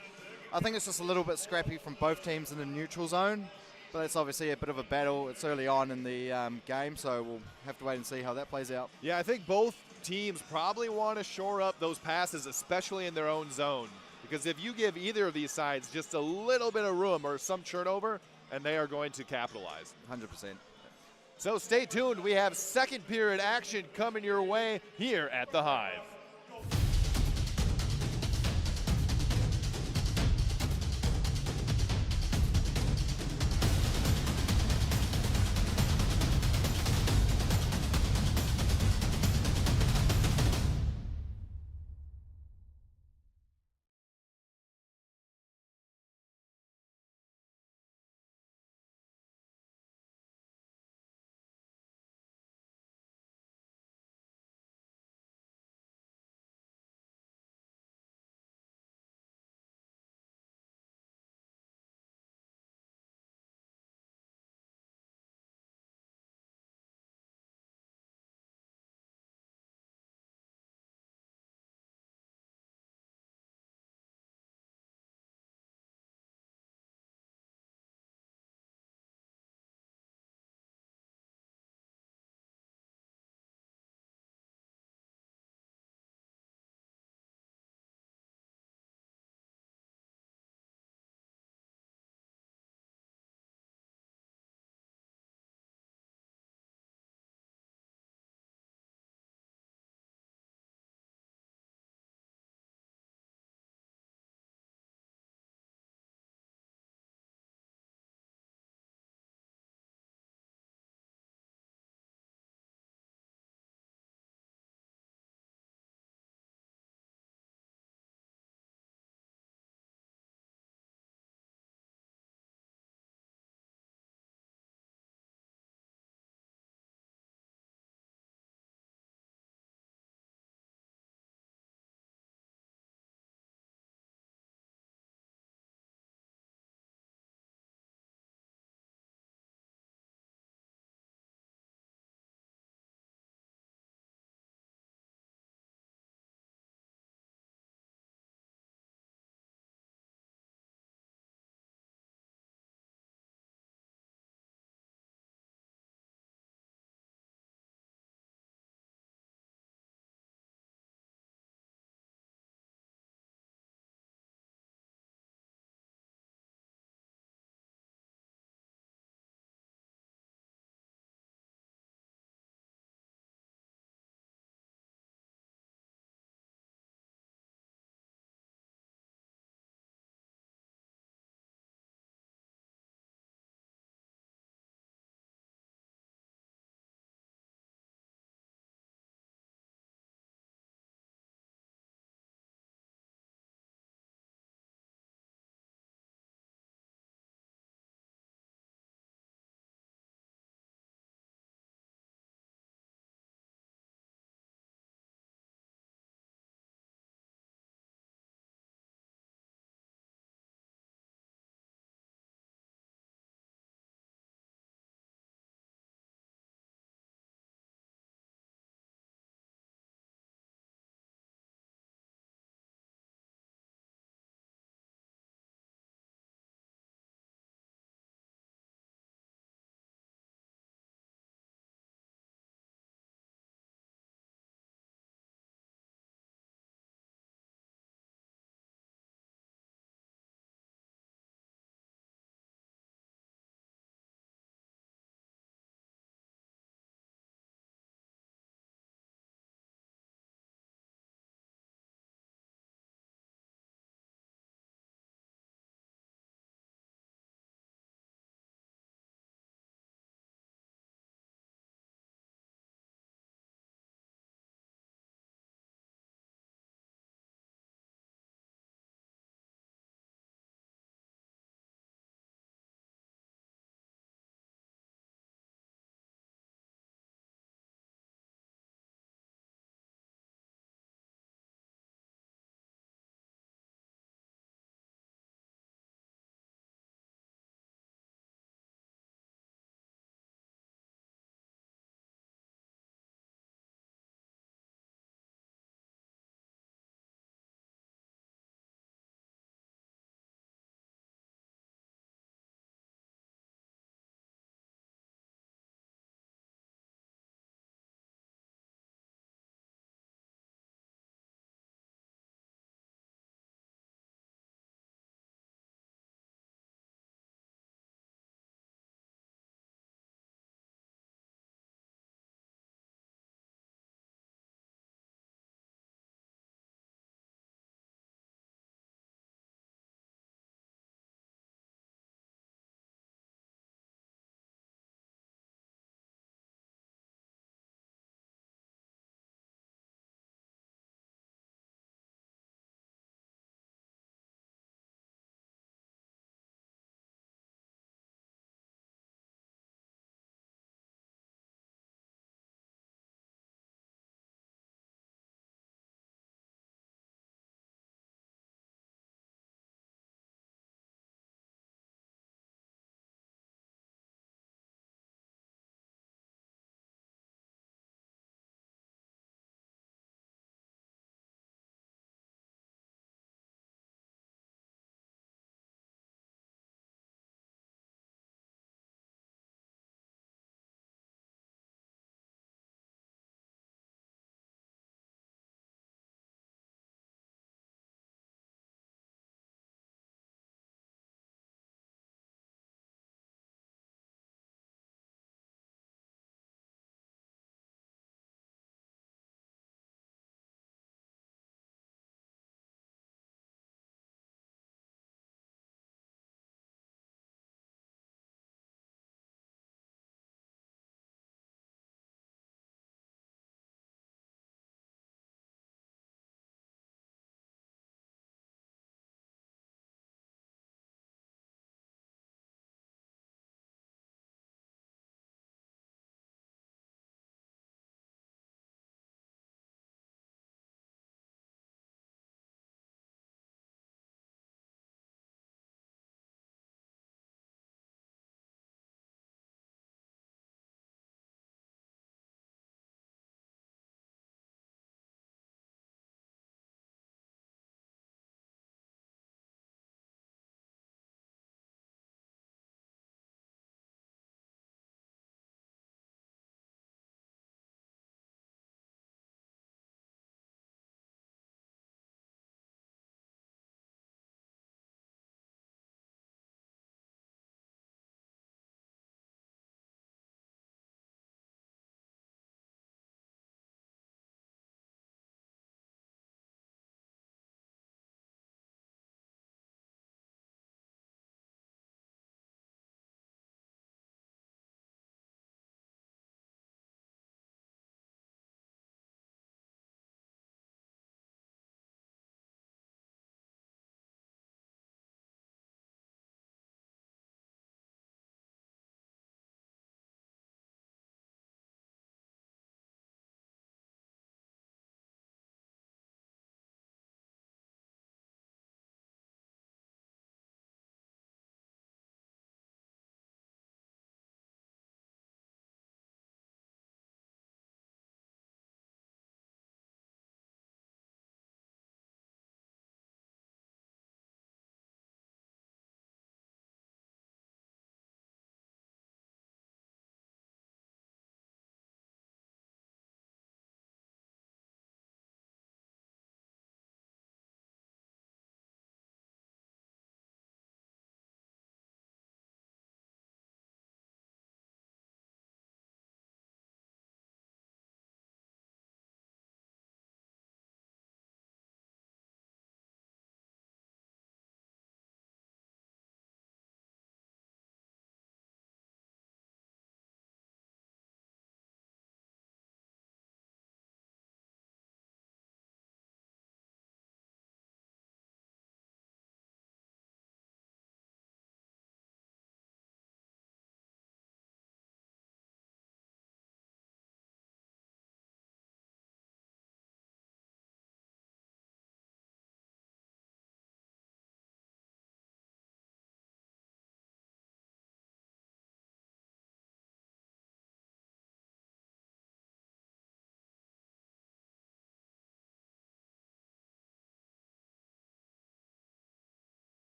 I think it's just a little bit scrappy from both teams in the neutral zone, but it's obviously a bit of a battle. It's early on in the game, so we'll have to wait and see how that plays out. Yeah, I think both teams probably want to shore up those passes, especially in their own zone. Because if you give either of these sides just a little bit of room or some turnover, and they are going to capitalize. 100%. So stay tuned. We have second period action coming your way here at the Hive.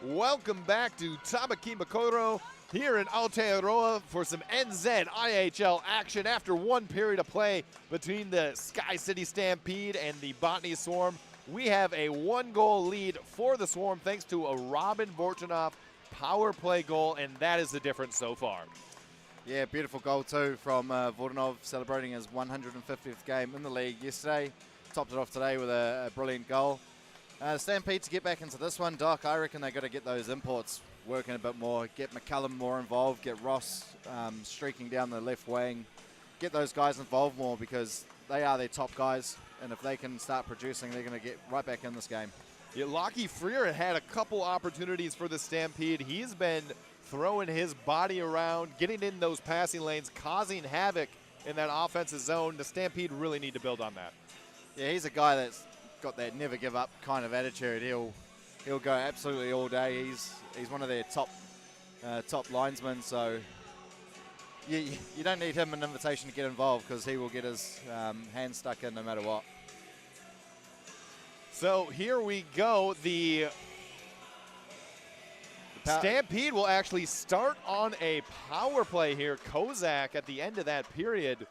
Welcome back to Tamaki Makoro here in Aotearoa for some NZIHL action after one period of play between the SkyCity Stampede and the Botany Swarm. We have a 1-goal lead for the Swarm thanks to a Robin Vorchanov power play goal, and that is the difference so far. Yeah, beautiful goal too from Vordanov, celebrating his 150th game in the league yesterday. Topped it off today with a brilliant goal. Stampede to get back into this one, Doc, I reckon they got to get those imports working a bit more, get McCullum more involved, get Ross streaking down the left wing, get those guys involved more because they are their top guys, and if they can start producing, they're going to get right back in this game. Yeah, Lockie Freer had a couple opportunities for the Stampede. He's been throwing his body around, getting in those passing lanes, causing havoc in that offensive zone. The Stampede really need to build on that. Yeah, he's a guy that's got that never give up kind of attitude. He'll go absolutely all day. He's one of their top linesmen, so you don't need him an invitation to get involved because he will get his hands stuck in no matter what. So here we go. The Stampede will actually start on a power play here. Kozak at the end of that period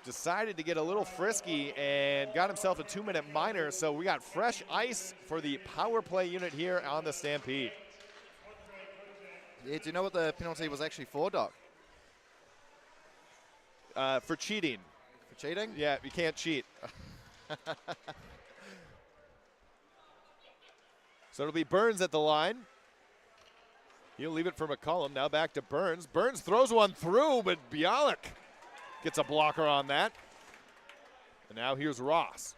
decided to get a little frisky and got himself a 2-minute minor. So we got fresh ice for the power play unit here on the Stampede. Yeah, do you know what the penalty was actually for, Doc? For cheating. For cheating? Yeah, you can't cheat. So it'll be Burns at the line. He'll leave it for McCullum. Now back to Burns. Burns throws one through, but Bialik gets a blocker on that. And now here's Ross,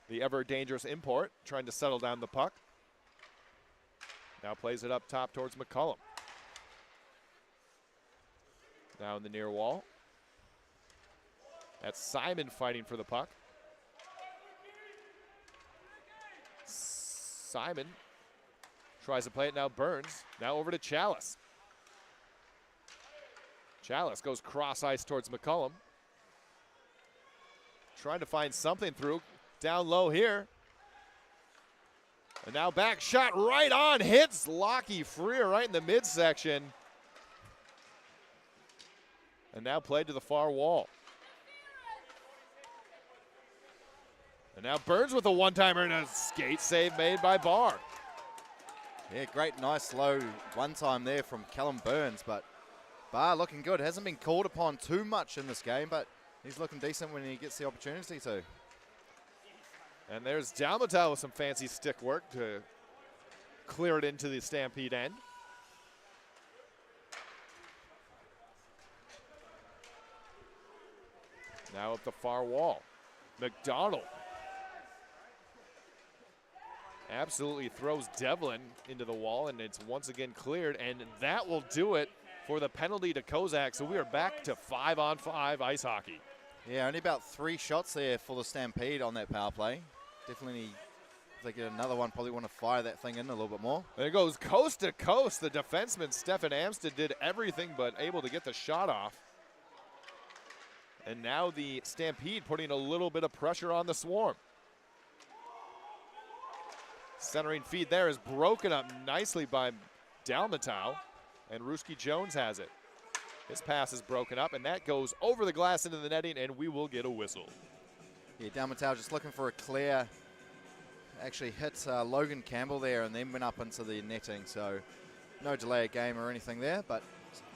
the ever-dangerous import, trying to settle down the puck. Now plays it up top towards McCullum. Now in the near wall. That's Simon fighting for the puck. Simon tries to play it now. Burns. Now over to Chalice. Chalice goes cross ice towards McCullum. Trying to find something through. Down low here. And now back shot right on. Hits Lockie Freer right in the midsection. And now played to the far wall. And now Burns with a one-timer and a skate save made by Barr. Yeah, great, nice, low one-time there from Callum Burns, but Barr looking good. Hasn't been called upon too much in this game, but he's looking decent when he gets the opportunity to. And there's Dalmatal with some fancy stick work to clear it into the Stampede end. Now up the far wall. McDonald absolutely throws Devlin into the wall, and it's once again cleared, and that will do it for the penalty to Kozak. So we are back to 5-on-5 ice hockey. Yeah, only about 3 shots there for the Stampede on that power play. Definitely, if they get another one, probably want to fire that thing in a little bit more. There it goes coast to coast. The defenseman, Stefan Amstead, did everything but able to get the shot off. And now the Stampede putting a little bit of pressure on the Swarm. Centering feed there is broken up nicely by Dalmatal, and Ruski Jones has it. His pass is broken up, and that goes over the glass into the netting, and we will get a whistle. Yeah, Dalmatal just looking for a clear. Actually hit Logan Campbell there and then went up into the netting, so no delay of game or anything there, but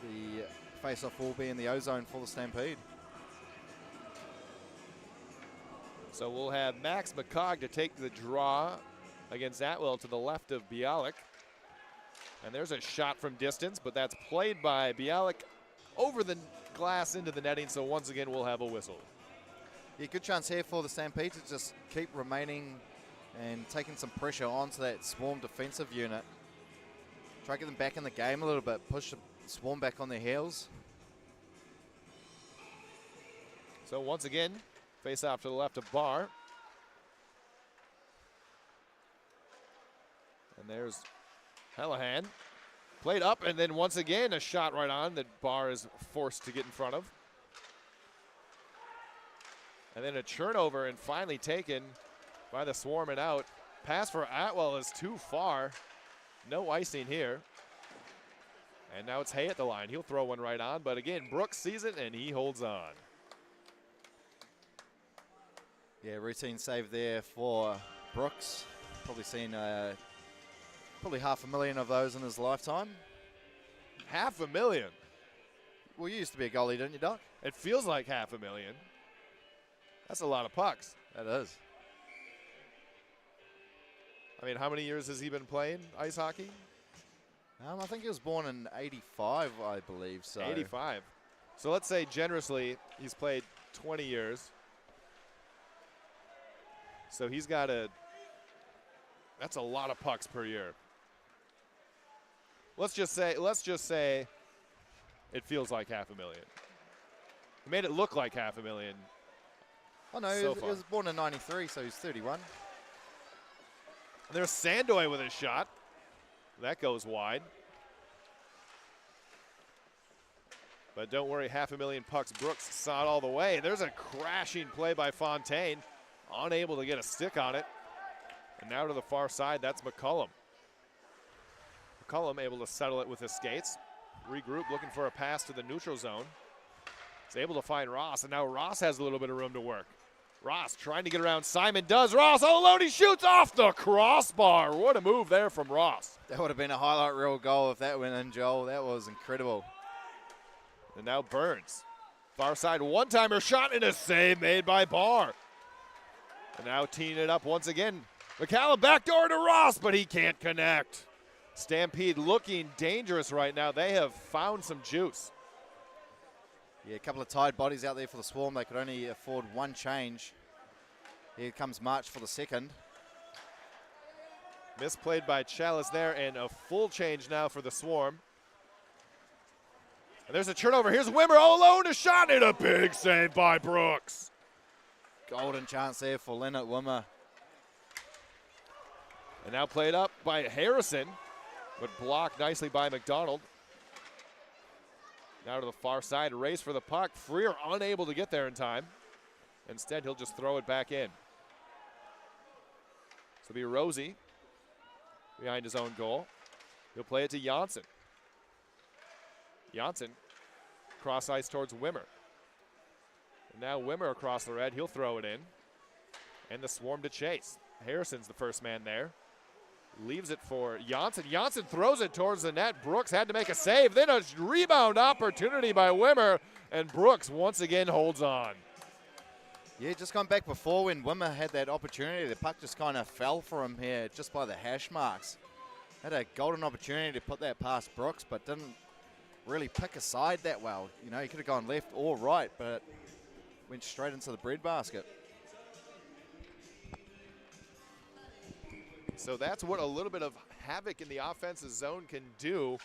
the face-off will be in the O-zone for the Stampede. So we'll have Max McCog to take the draw against Atwell to the left of Bialik. And there's a shot from distance, but that's played by Bialik over the glass into the netting, so once again we'll have a whistle. Yeah, good chance here for the Stampede to just keep remaining and taking some pressure onto that Swarm defensive unit. Try to get them back in the game a little bit, push the Swarm back on their heels. So once again, face off to the left of Barr. And there's Hallahan. Played up, and then once again a shot right on that Barr is forced to get in front of. And then a turnover and finally taken by the Swarm and out. pass for Atwell is too far. No icing here. And now it's Hay at the line. He'll throw one right on, but again, Brooks sees it and he holds on. Yeah, routine save there for Brooks. Probably seen probably 500,000 of those in his lifetime. 500,000. Well, you used to be a goalie, didn't you, Doc? It feels like 500,000. That's a lot of pucks. That is. I mean, how many years has he been playing ice hockey? I think he was born in 85, I believe. So 85. So let's say generously he's played 20 years. So he's got that's a lot of pucks per year. Let's just say it feels like 500,000. He made it look like 500,000. Oh no, So he was born in 93, so he's 31. There's Sandoy with a shot. That goes wide. But don't worry, 500,000 pucks. Brooks saw it all the way. There's a crashing play by Fontaine. Unable to get a stick on it. And now to the far side, that's McCullum. McCullum able to settle it with his skates. Regroup, looking for a pass to the neutral zone. He's able to find Ross, and now Ross has a little bit of room to work. Ross trying to get around Simon, does. Ross all alone, he shoots off the crossbar. What a move there from Ross. That would have been a highlight reel goal if that went in, Joel. That was incredible. And now Burns. Far side one-timer shot and a save made by Barr. And now teeing it up once again. McCallum backdoor to Ross, but he can't connect. Stampede looking dangerous right now. They have found some juice. Yeah, a couple of tired bodies out there for the Swarm. They could only afford one change. Here comes March for the second. Misplayed by Chalice there, and a full change now for the Swarm. And there's a turnover. Here's Wimmer all alone, a shot, and a big save by Brooks. Golden chance there for Leonard Wimmer. And now played up by Harrison, but blocked nicely by McDonald. Now to the far side, race for the puck. Freer unable to get there in time. Instead, he'll just throw it back in. So it'll be Rosie behind his own goal. He'll play it to Janssen. Janssen cross ice towards Wimmer. And now Wimmer across the red. He'll throw it in. And the Swarm to chase. Harrison's the first man there. Leaves it for Janssen. Janssen throws it towards the net. Brooks had to make a save. Then a rebound opportunity by Wimmer. And Brooks once again holds on. Yeah, just gone back before when Wimmer had that opportunity. The puck just kind of fell for him here just by the hash marks. Had a golden opportunity to put that past Brooks, but didn't really pick a side that well. You know, he could have gone left or right, but went straight into the breadbasket. So that's what a little bit of havoc in the offensive zone can do,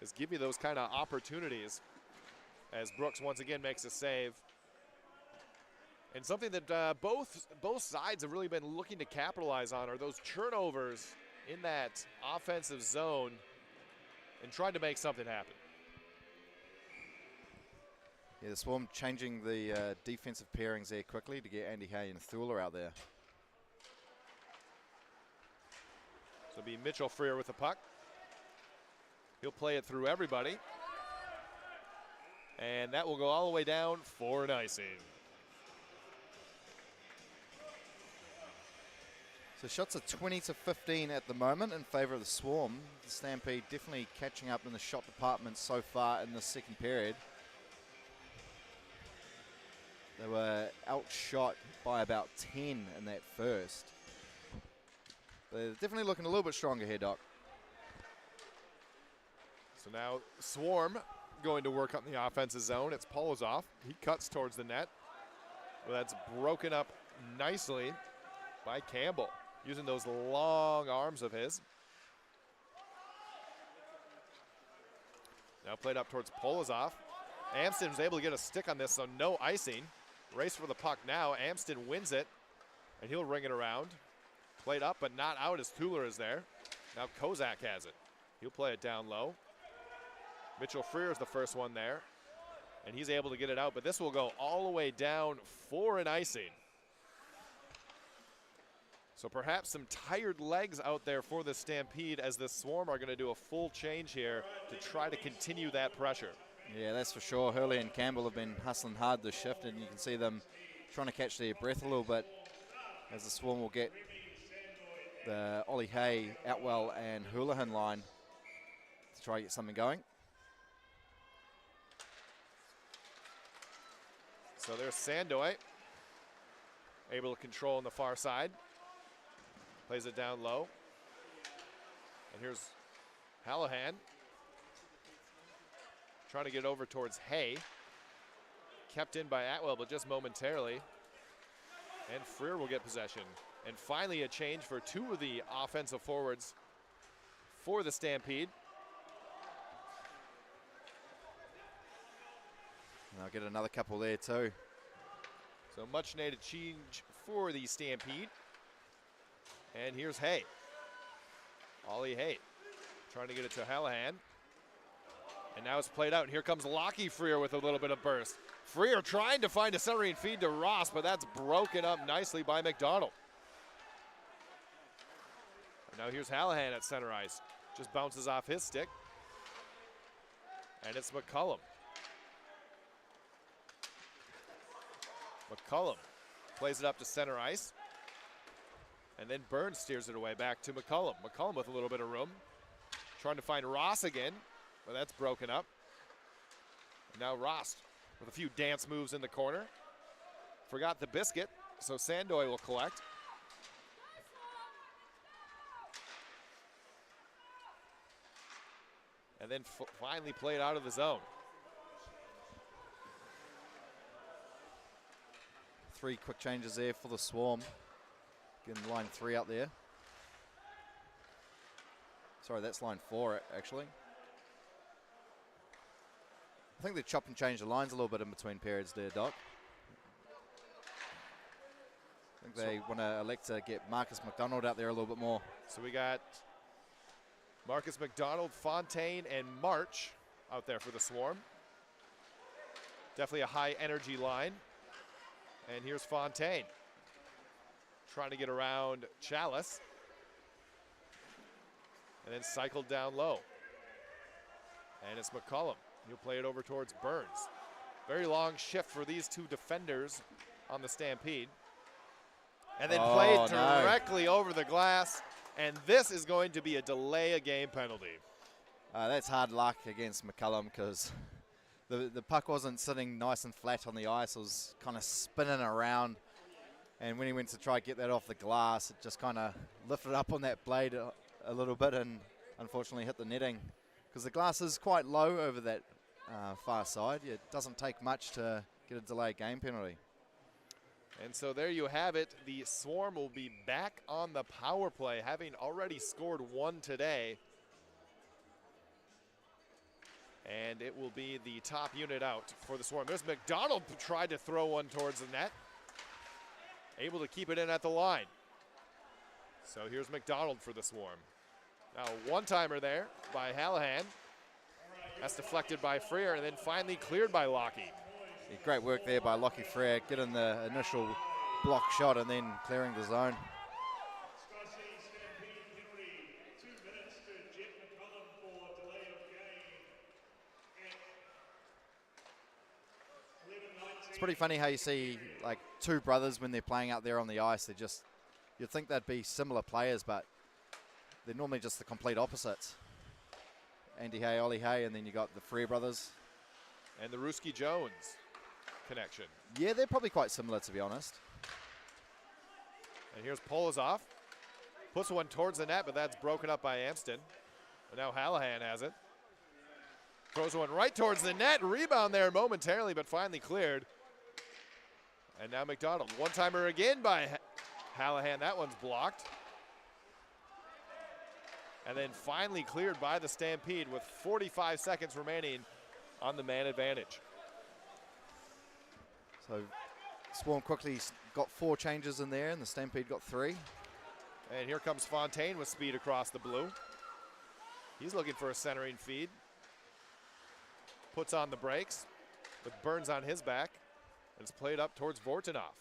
is give you those kind of opportunities as Brooks once again makes a save. And something that both sides have really been looking to capitalize on are those turnovers in that offensive zone and trying to make something happen. Yeah, the Swarm changing the defensive pairings there quickly to get Andy Hay and Thula out there. So it'll be Mitchell Freer with the puck. He'll play it through everybody. And that will go all the way down for an icing. So shots are 20-15 at the moment in favor of the Swarm. The Stampede definitely catching up in the shot department so far in the second period. They were outshot by about 10 in that first. They're definitely looking a little bit stronger here, Doc. So now Swarm going to work on the offensive zone. It's Polozov. He cuts towards the net. Well, that's broken up nicely by Campbell, using those long arms of his. Now played up towards Polozov. Amston was able to get a stick on this, so no icing. Race for the puck now. Amston wins it, and he'll ring it around. Played up, but not out as Thuler is there. Now Kozak has it. He'll play it down low. Mitchell Freer is the first one there, and he's able to get it out, but this will go all the way down for an icing. So perhaps some tired legs out there for the Stampede as the Swarm are going to do a full change here to try to continue that pressure. Yeah, that's for sure. Hurley and Campbell have been hustling hard this shift, and you can see them trying to catch their breath a little bit as the Swarm will get the Ollie Hay, Outwell and Houlihan line to try to get something going. So there's Sandoy, able to control on the far side. Plays it down low. And here's Hallahan. Trying to get over towards Hay. Kept in by Atwell, but just momentarily. And Freer will get possession. And finally a change for two of the offensive forwards for the Stampede. And I'll get another couple there too. So much needed change for the Stampede. And here's Hay. Ollie Hay trying to get it to Hallahan. And now it's played out. And here comes Lockie Freer with a little bit of burst. Freer trying to find a centering feed to Ross, but that's broken up nicely by McDonald. And now here's Hallahan at center ice. Just bounces off his stick. And it's McCullum. McCullum plays it up to center ice. And then Burns steers it away back to McCullum. McCullum with a little bit of room. Trying to find Ross again, but that's broken up. And now Ross with a few dance moves in the corner. Forgot the biscuit, so Sandoy will collect. And then finally played out of the zone. 3 quick changes there for the Swarm. Getting line 3 out there. Sorry, that's line 4 actually. I think they chop and change the lines a little bit in between periods there, Doc. I think they want to elect to get Marcus McDonald out there a little bit more. So we got Marcus McDonald, Fontaine, and March out there for the Swarm. Definitely a high energy line. And here's Fontaine. Trying to get around Chalice. And then cycled down low. And it's McCullum. He'll play it over towards Burns. Very long shift for these two defenders on the Stampede. And then played directly over the glass. And this is going to be a delay of game penalty. That's hard luck against McCullum because the puck wasn't sitting nice and flat on the ice. It was kind of spinning around. And when he went to try to get that off the glass, it just kind of lifted up on that blade a little bit and unfortunately hit the netting. Because the glass is quite low over that far side. It doesn't take much to get a delayed game penalty. And so there you have it. The Swarm will be back on the power play, having already scored 1 today. And it will be the top unit out for the Swarm. There's McDonald tried to throw one towards the net. Able to keep it in at the line. So here's McDonald for the Swarm. Now a one-timer there by Hallahan. That's deflected by Freer and then finally cleared by Lockie. Yeah, great work there by Lockie Freer, getting the initial block shot and then clearing the zone. SkyCity Stampede penalty, 2 minutes to Jeff McCullum for delay of game. It's pretty funny how you see like 2 brothers when they're playing out there on the ice. They're just, you'd think they'd be similar players, but they're normally just the complete opposites. Andy Hay, Ollie Hay, and then you got the Freer brothers. And the Ruski Jones connection. Yeah, they're probably quite similar, to be honest. And here's Polozov. Puts one towards the net, but that's broken up by Amston. And now Hallahan has it. Throws one right towards the net. Rebound there momentarily, but finally cleared. And now McDonald. One-timer again by Hallahan. That one's blocked. And then finally cleared by the Stampede with 45 seconds remaining on the man advantage. So Swarm quickly got 4 changes in there, and the Stampede got 3. And here comes Fontaine with speed across the blue. He's looking for a centering feed. Puts on the brakes with Burns on his back. And it's played up towards Vortinov.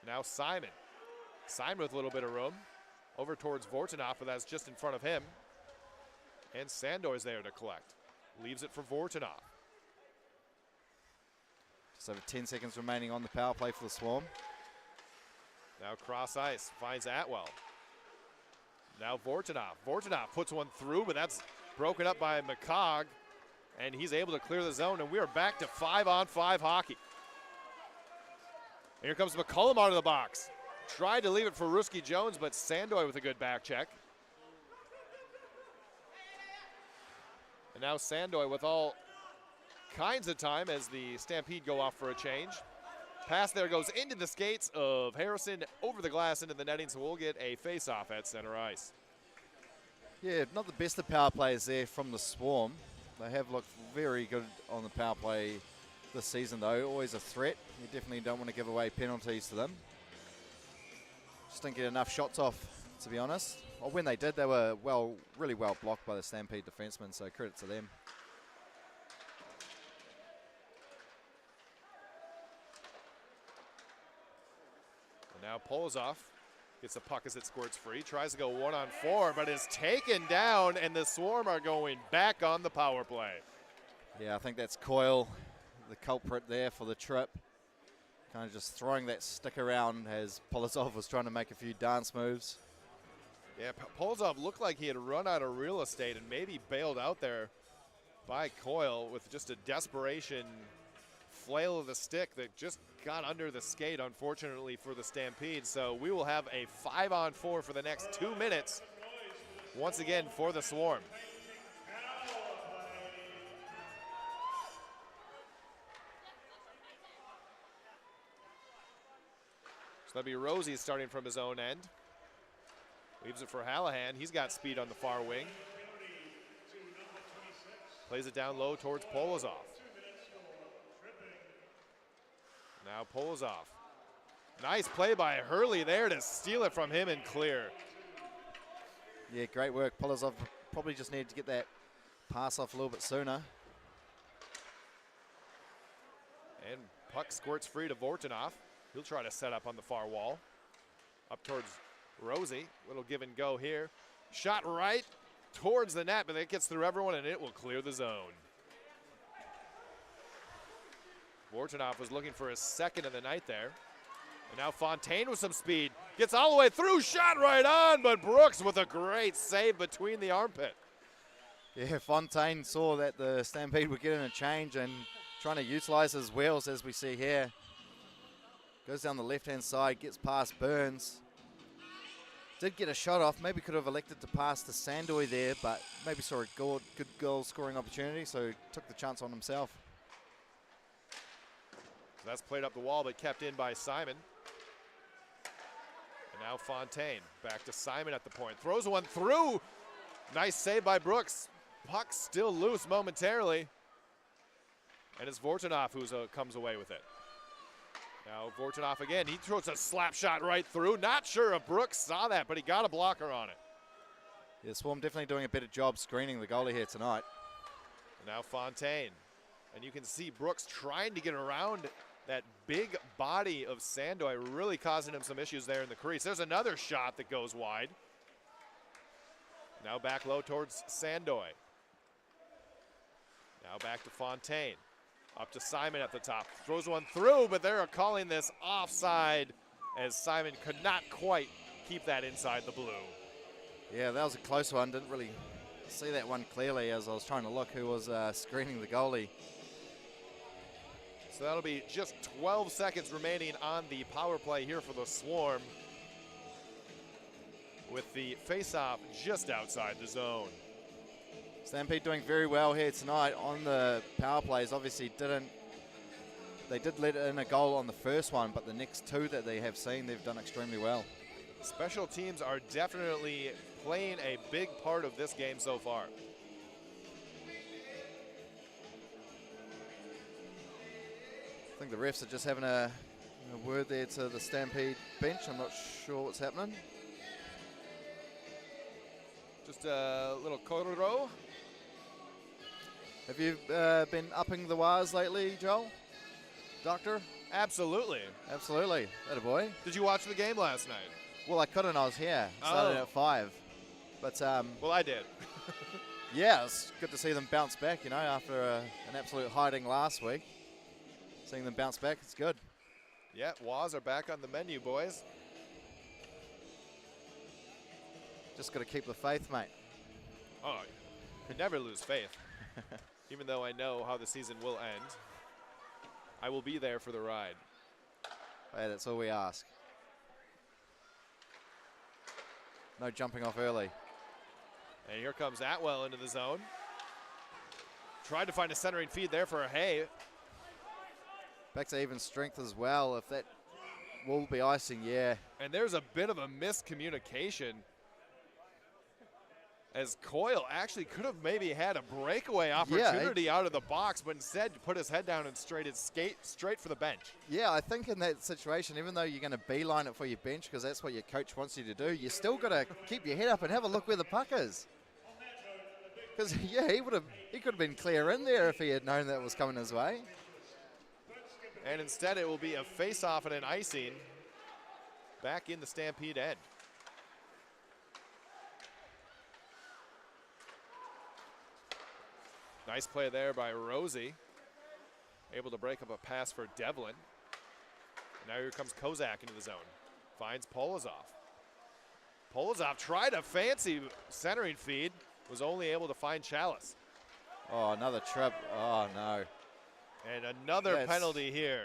Now Simon Simon with a little bit of room. Over towards Vortinov, but that's just in front of him. And Sandoy's there to collect. Leaves it for Vortinov. Just over 10 seconds remaining on the power play for the Swarm. Now cross ice, finds Atwell. Now Vortinov. Vortinov puts one through, but that's broken up by McCog. And he's able to clear the zone, and we are back to 5-on-5 hockey. And here comes McCullum out of the box. Tried to leave it for Ruski Jones, but Sandoy with a good back check. And now Sandoy with all kinds of time as the Stampede go off for a change. Pass there goes into the skates of Harrison, over the glass into the netting, so we'll get a face-off at center ice. Yeah, not the best of power plays there from the Swarm. They have looked very good on the power play this season, though. Always a threat. You definitely don't want to give away penalties to them. Just didn't get enough shots off, to be honest. Well, when they did, they were really well blocked by the Stampede defensemen, so credit to them. And now Polozov gets the puck as it squirts free. Tries to go 1-on-4, but is taken down, and the Swarm are going back on the power play. Yeah, I think that's Coyle, the culprit there for the trip. Kind of just throwing that stick around as Polozov was trying to make a few dance moves. Yeah, Polozov looked like he had run out of real estate and maybe bailed out there by Coyle with just a desperation flail of the stick that just got under the skate, unfortunately, for the Stampede. So we will have a 5-on-4 for the next 2 minutes, once again, for the Swarm. So that'll be Rosie starting from his own end. Leaves it for Hallahan. He's got speed on the far wing. Plays it down low towards Polozov. Now Polozov. Nice play by Hurley there to steal it from him and clear. Yeah, great work. Polozov probably just needed to get that pass off a little bit sooner. And puck squirts free to Vortinov. He'll try to set up on the far wall. Up towards Rosie. Little give and go here. Shot right towards the net, but it gets through everyone and it will clear the zone. Vortinov was looking for his second of the night there. And now Fontaine with some speed. Gets all the way through, shot right on, but Brooks with a great save between the armpit. Yeah, Fontaine saw that the Stampede were getting a change and trying to utilize his wheels, as we see here. Goes down the left-hand side, gets past Burns. Did get a shot off, maybe could have elected to pass to Sandoy there, but maybe saw a good goal scoring opportunity, so took the chance on himself. So that's played up the wall, but kept in by Simon. And now Fontaine, back to Simon at the point. Throws one through. Nice save by Brooks. Puck still loose momentarily. And it's Vortinov who comes away with it. Now Vortinov again, he throws a slap shot right through. Not sure if Brooks saw that, but he got a blocker on it. Yeah, Swarm definitely doing a better job screening the goalie here tonight. And now Fontaine. And you can see Brooks trying to get around that big body of Sandoy, really causing him some issues there in the crease. There's another shot that goes wide. Now back low towards Sandoy. Now back to Fontaine. Up to Simon at the top. Throws one through, but they're calling this offside as Simon could not quite keep that inside the blue. Yeah, that was a close one. Didn't really see that one clearly as I was trying to look who was screening the goalie. So that'll be just 12 seconds remaining on the power play here for the Swarm, with the face-off just outside the zone. Stampede doing very well here tonight on the power plays. Obviously they did let in a goal on the first one, but the next two that they have seen, they've done extremely well. Special teams are definitely playing a big part of this game so far. I think the refs are just having a word there to the Stampede bench. I'm not sure what's happening. Just a little corridor. Have you been upping the wires lately, Joel? Doctor? Absolutely. Absolutely. Atta boy. Did you watch the game last night? Well, I couldn't. I was here. Started at 5. But well, I did. yeah, it's good to see them bounce back, you know, after an absolute hiding last week. Seeing them bounce back, it's good. Yeah, Waz are back on the menu, boys. Just got to keep the faith, mate. Oh, could never lose faith. Even though I know how the season will end, I will be there for the ride. Hey, that's all we ask. No jumping off early. And here comes Atwell into the zone. Tried to find a centering feed there for a Hay. Back to even strength as well. If that will be icing, yeah. And there's a bit of a miscommunication, as Coyle actually could have maybe had a breakaway opportunity out of the box, but instead put his head down and skate straight for the bench. Yeah, I think in that situation, even though you're going to beeline it for your bench because that's what your coach wants you to do, you still got to keep your head up and have a look where the puck is. Because, yeah, he could have been clear in there if he had known that was coming his way. And instead it will be a face-off and an icing back in the Stampede end. Nice play there by Rosie. Able to break up a pass for Devlin. Now here comes Kozak into the zone. Finds Polozov. Polozov tried a fancy centering feed. Was only able to find Chalice. Oh, another trip. Oh, no. And another penalty here.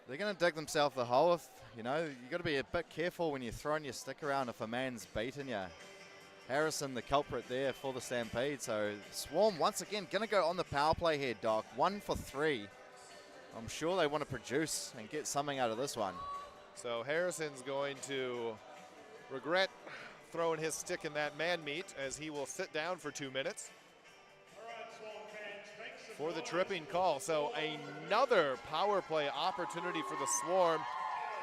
They're going to dig themselves the hole. If, you know, you got to be a bit careful when you're throwing your stick around if a man's beating you. Harrison, the culprit there for the Stampede. So Swarm once again going to go on the power play here, Doc. 1 for 3. I'm sure they want to produce and get something out of this one. So Harrison's going to regret throwing his stick in that man meat, as he will sit down for 2 minutes for the tripping call. So another power play opportunity for the Swarm.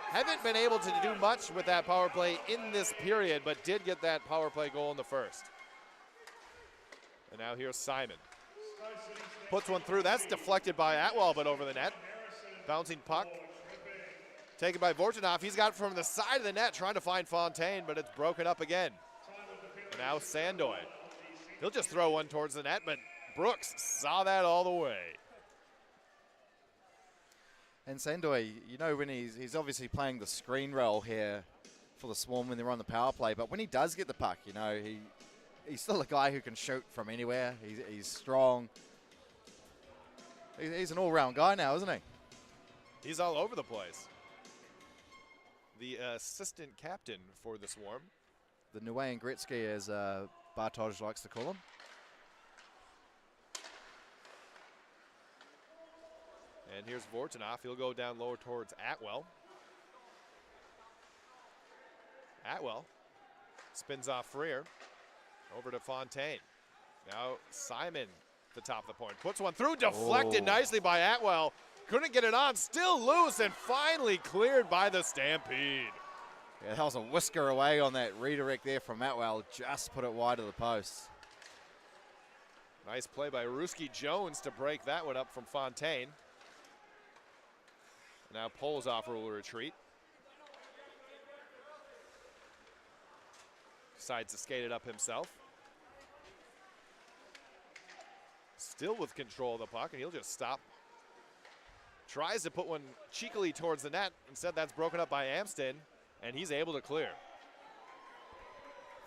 Haven't been able to do much with that power play in this period, but did get that power play goal in the first. And now here's Simon. Puts one through. That's deflected by Atwell, but over the net. Bouncing puck. Taken by Vortinov. He's got it from the side of the net, trying to find Fontaine, but it's broken up again. And now Sandoy. He'll just throw one towards the net, but Brooks saw that all the way. And Sandoy, you know, when he's obviously playing the screen role here for the Swarm when they're on the power play, but when he does get the puck, you know, he's still a guy who can shoot from anywhere. He's strong. He's an all-round guy now, isn't he? He's all over the place. The assistant captain for the Swarm. The Nguyen Gretzky, as Bartoj likes to call him. And here's Vortinov. He'll go down lower towards Atwell. Atwell spins off Freer. Over to Fontaine. Now Simon, the top of the point. Puts one through, deflected nicely by Atwell. Couldn't get it on, still loose, and finally cleared by the Stampede. Yeah, that was a whisker away on that redirect there from Atwell. Just put it wide of the post. Nice play by Ruski Jones to break that one up from Fontaine. Now Polozov will retreat. Decides to skate it up himself. Still with control of the puck, and he'll just stop. Tries to put one cheekily towards the net. Instead, that's broken up by Amston, and he's able to clear.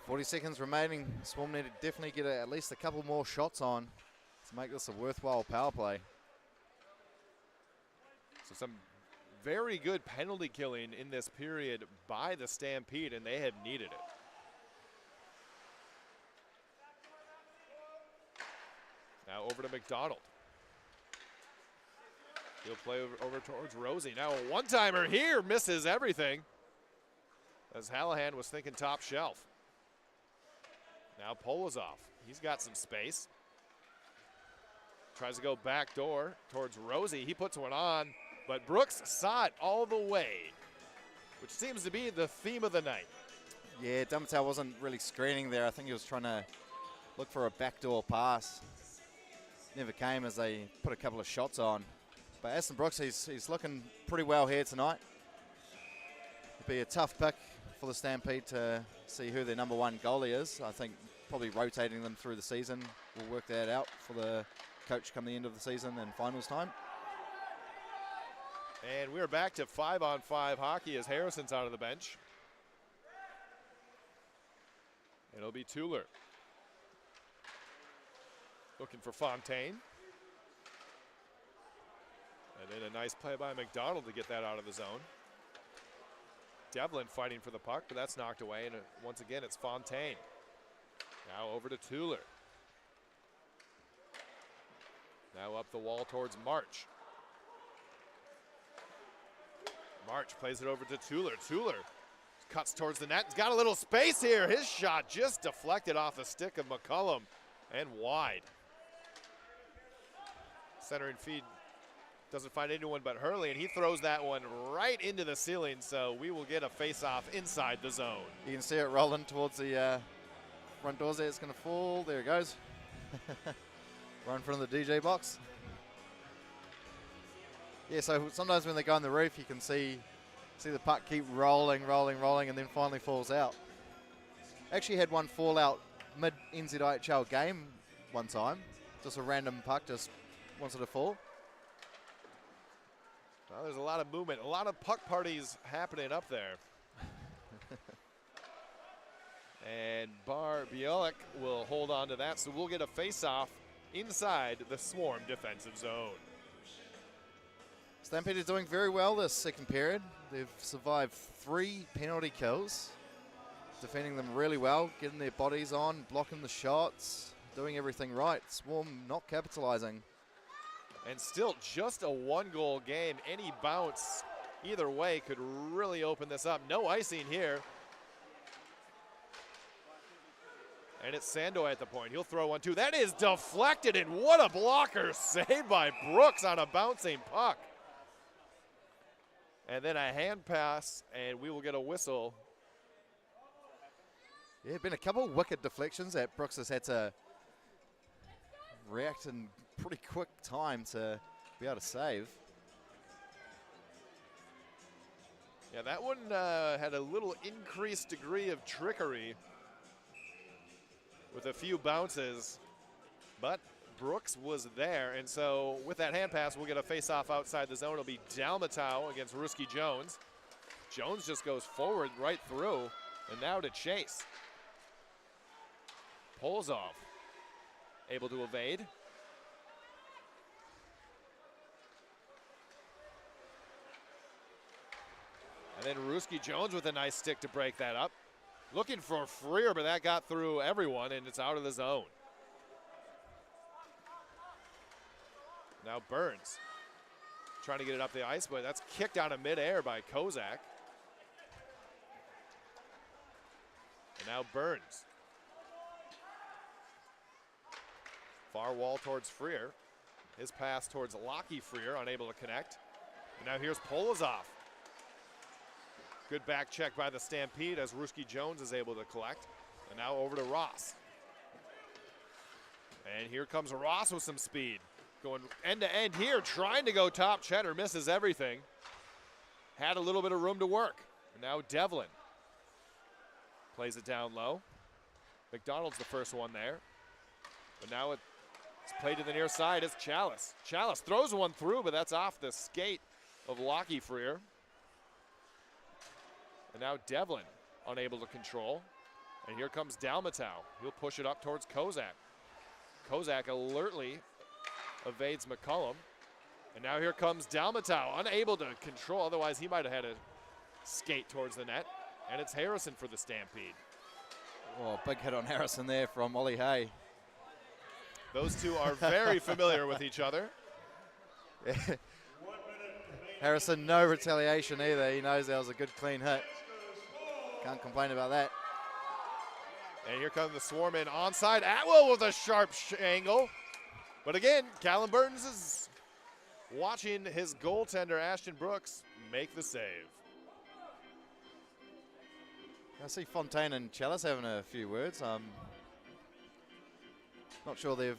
40 seconds remaining. Swarm need to definitely get at least a couple more shots on to make this a worthwhile power play. So some very good penalty killing in this period by the Stampede, and they have needed it. Now over to McDonald. He'll play over towards Rosie. Now a one-timer here, misses everything, as Hallahan was thinking top shelf. Now Polozov, he's got some space. Tries to go back door towards Rosie. He puts one on, but Brooks saw it all the way, which seems to be the theme of the night. Yeah, Dummertown wasn't really screening there. I think he was trying to look for a backdoor pass. Never came as they put a couple of shots on. But Aston Brooks, he's looking pretty well here tonight. be a tough pick for the Stampede to see who their number one goalie is. I think probably rotating them through the season will work that out for the coach come the end of the season and finals time. And we're back to 5-on-5 hockey as Harrison's out of the bench. It'll be Tuller. Looking for Fontaine. And then a nice play by McDonald to get that out of the zone. Devlin fighting for the puck, but that's knocked away. And once again, it's Fontaine. Now over to Tuller. Now up the wall towards March. March plays it over to Tuller. Tuller cuts towards the net. He's got a little space here. His shot just deflected off the stick of McCullum and wide. Center and feed doesn't find anyone but Hurley, and he throws that one right into the ceiling, so we will get a face-off inside the zone. You can see it rolling towards the front doors there. It's going to fall. There it goes. Right in front of the DJ box. Yeah, so sometimes when they go on the roof, you can see the puck keep rolling, and then finally falls out. Actually had one fall out mid-NZIHL game one time. Just a random puck just wanted to fall. Well, there's a lot of movement, a lot of puck parties happening up there. And Bar Bielik will hold on to that, so we'll get a face-off inside the Swarm defensive zone. Stampede is doing very well this second period. They've survived 3 penalty kills, defending them really well, getting their bodies on, blocking the shots, doing everything right. Swarm not capitalizing. And still just a 1-goal game. Any bounce either way could really open this up. No icing here. And it's Sandoy at the point. He'll throw one too. That is deflected, and what a blocker save by Brooks on a bouncing puck. And then a hand pass, and we will get a whistle. Yeah, been a couple of wicked deflections that Brooks has had to react in pretty quick time to be able to save. Yeah, that one had a little increased degree of trickery with a few bounces, but Brooks was there, and so with that hand pass, we'll get a face-off outside the zone. It'll be Dalmatow against Ruski Jones. Jones just goes forward right through, and now to Chase. Polzov able to evade. And then Ruski Jones with a nice stick to break that up. Looking for Freer, but that got through everyone, and it's out of the zone. Now Burns trying to get it up the ice, but that's kicked out of midair by Kozak. And now Burns. Far wall towards Freer. His pass towards Lockie Freer, unable to connect. And now here's Polozov. Good back check by the Stampede as Ruski Jones is able to collect. And now over to Ross. And here comes Ross with some speed. Going end to end here, trying to go top. Cheddar misses everything. Had a little bit of room to work. And now Devlin plays it down low. McDonald's the first one there. But now it's played to the near side as Chalice. Chalice throws one through, but that's off the skate of Lockie Freer. And now Devlin unable to control. And here comes Dalmatow. He'll push it up towards Kozak. Kozak alertly evades McCullum. And now here comes Dalmatow, unable to control. Otherwise, he might have had a skate towards the net. And it's Harrison for the Stampede. Oh, big hit on Harrison there from Ollie Hay. Those two are very familiar with each other. Harrison, no retaliation either. He knows that was a good, clean hit. Can't complain about that. And here comes the Swarm in onside. Atwell with a sharp angle. But again, Callum Burns is watching his goaltender, Ashton Brooks, make the save. I see Fontaine and Chalice having a few words. Not sure they've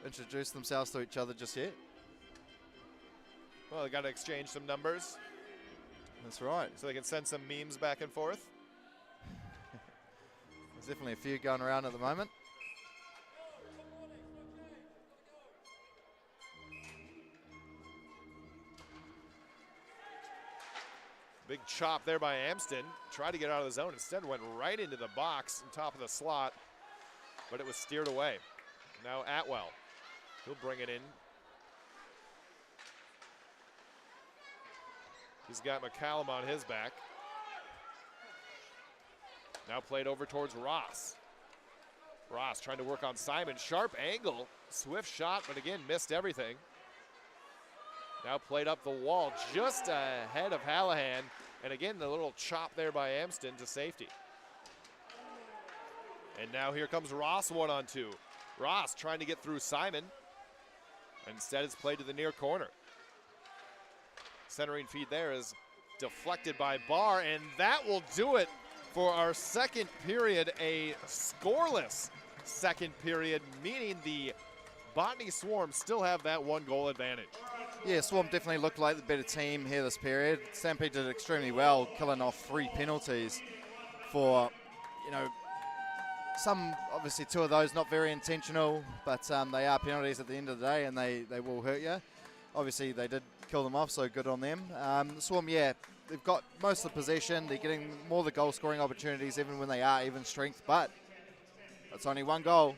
introduced themselves to each other just yet. Well, they got to exchange some numbers. That's right. So they can send some memes back and forth. There's definitely a few going around at the moment. Big chop there by Amston. Tried to get out of the zone. Instead went right into the box on top of the slot, but it was steered away. Now Atwell. He'll bring it in. He's got McCallum on his back. Now played over towards Ross. Ross trying to work on Simon. Sharp angle. Swift shot, but again, missed everything. Now played up the wall just ahead of Hallahan. And again, the little chop there by Amston to safety. And now here comes Ross 1-on-2. Ross trying to get through Simon. Instead, it's played to the near corner. Centering feed there is deflected by Barr, and that will do it for our second period, a scoreless second period, meaning the Botany Swarm still have that 1-goal advantage. Yeah, Swarm definitely looked like the better team here this period. Stampede did extremely well, killing off 3 penalties for, you know, obviously 2 of those not very intentional, but they are penalties at the end of the day, and they will hurt you. Obviously, they did kill them off, so good on them. Swarm, yeah, they've got most of the possession. They're getting more of the goal-scoring opportunities, even when they are even strength, but it's only 1 goal.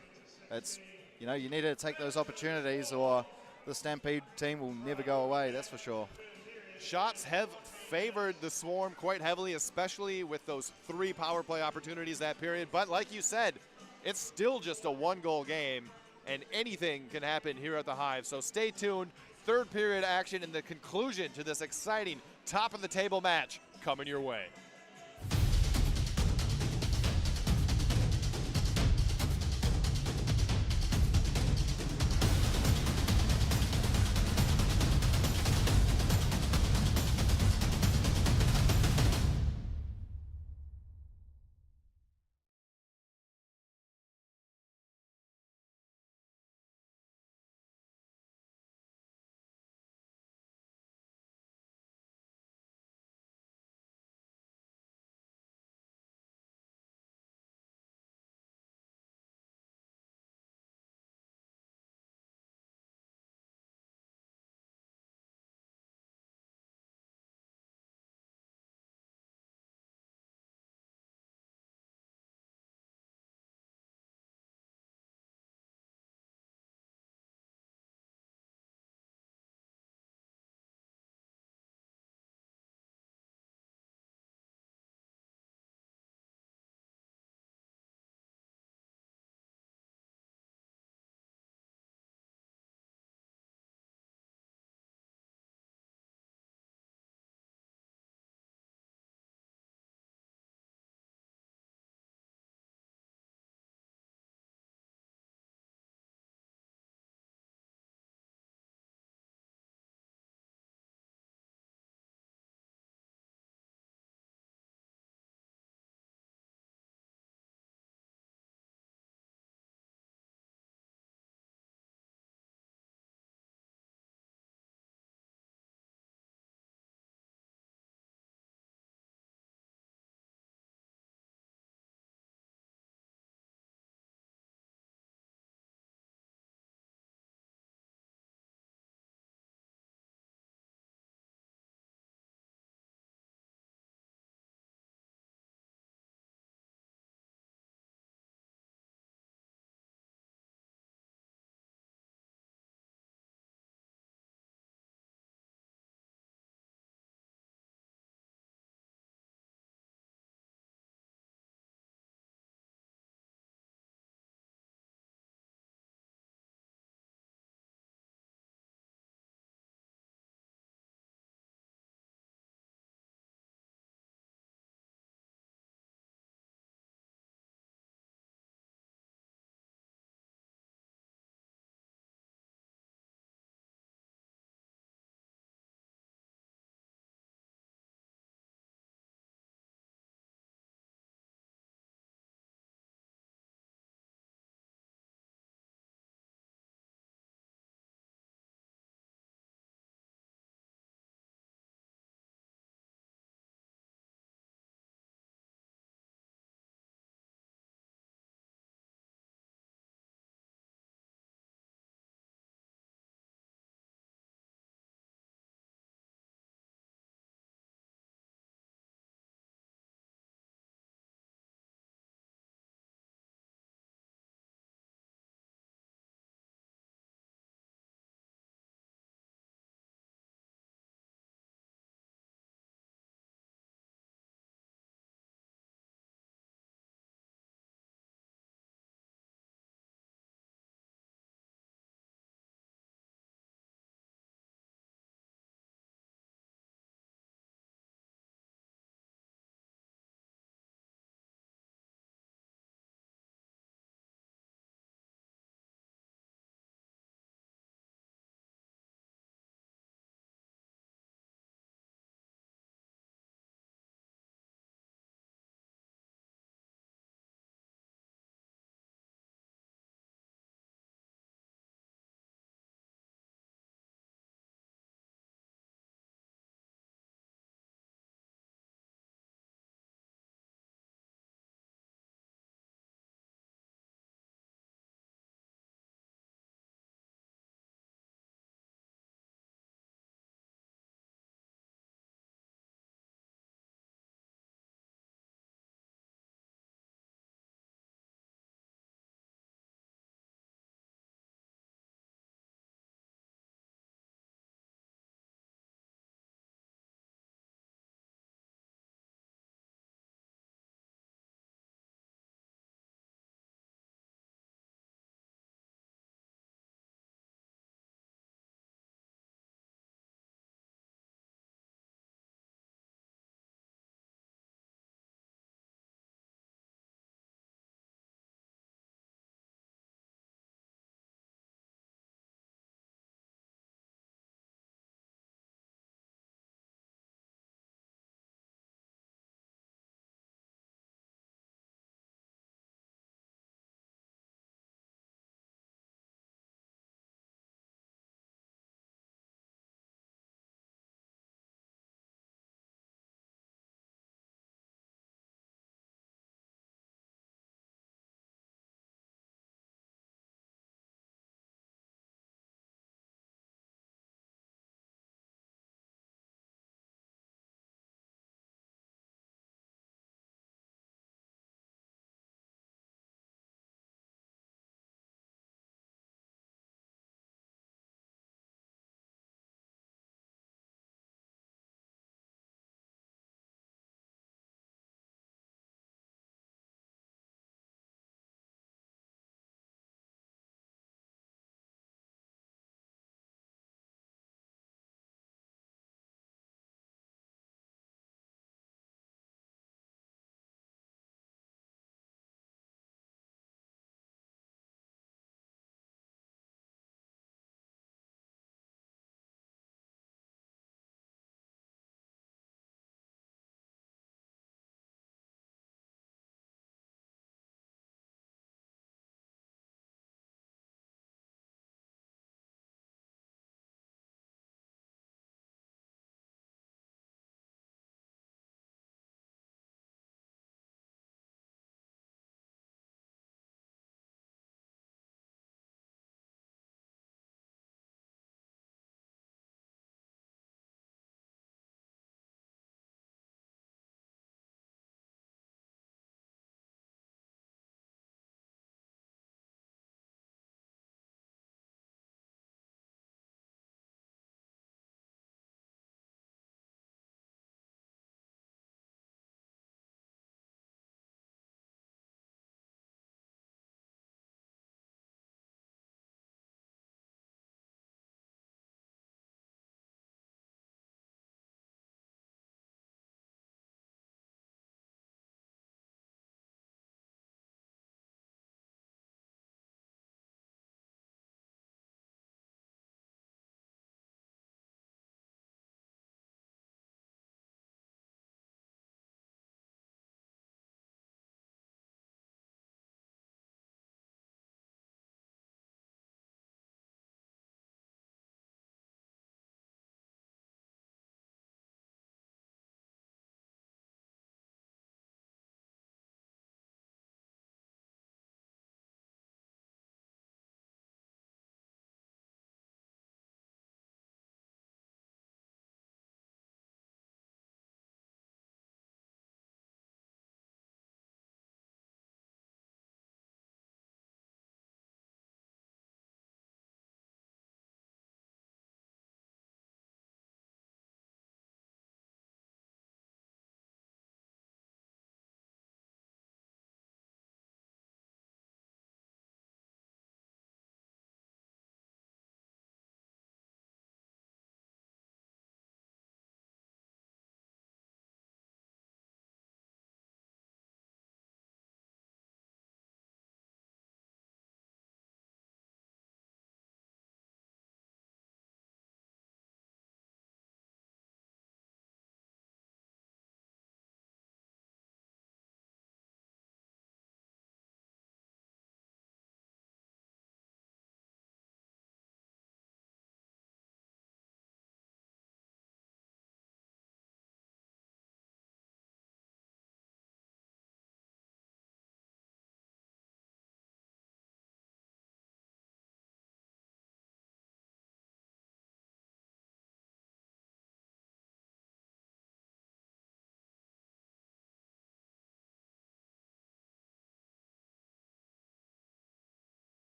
It's, you know, you need to take those opportunities, or the Stampede team will never go away, that's for sure. Shots have favored the Swarm quite heavily, especially with those 3 power play opportunities that period. But like you said, it's still just a 1-goal game, and anything can happen here at the Hive. So stay tuned. Third period action and the conclusion to this exciting top of the table match coming your way.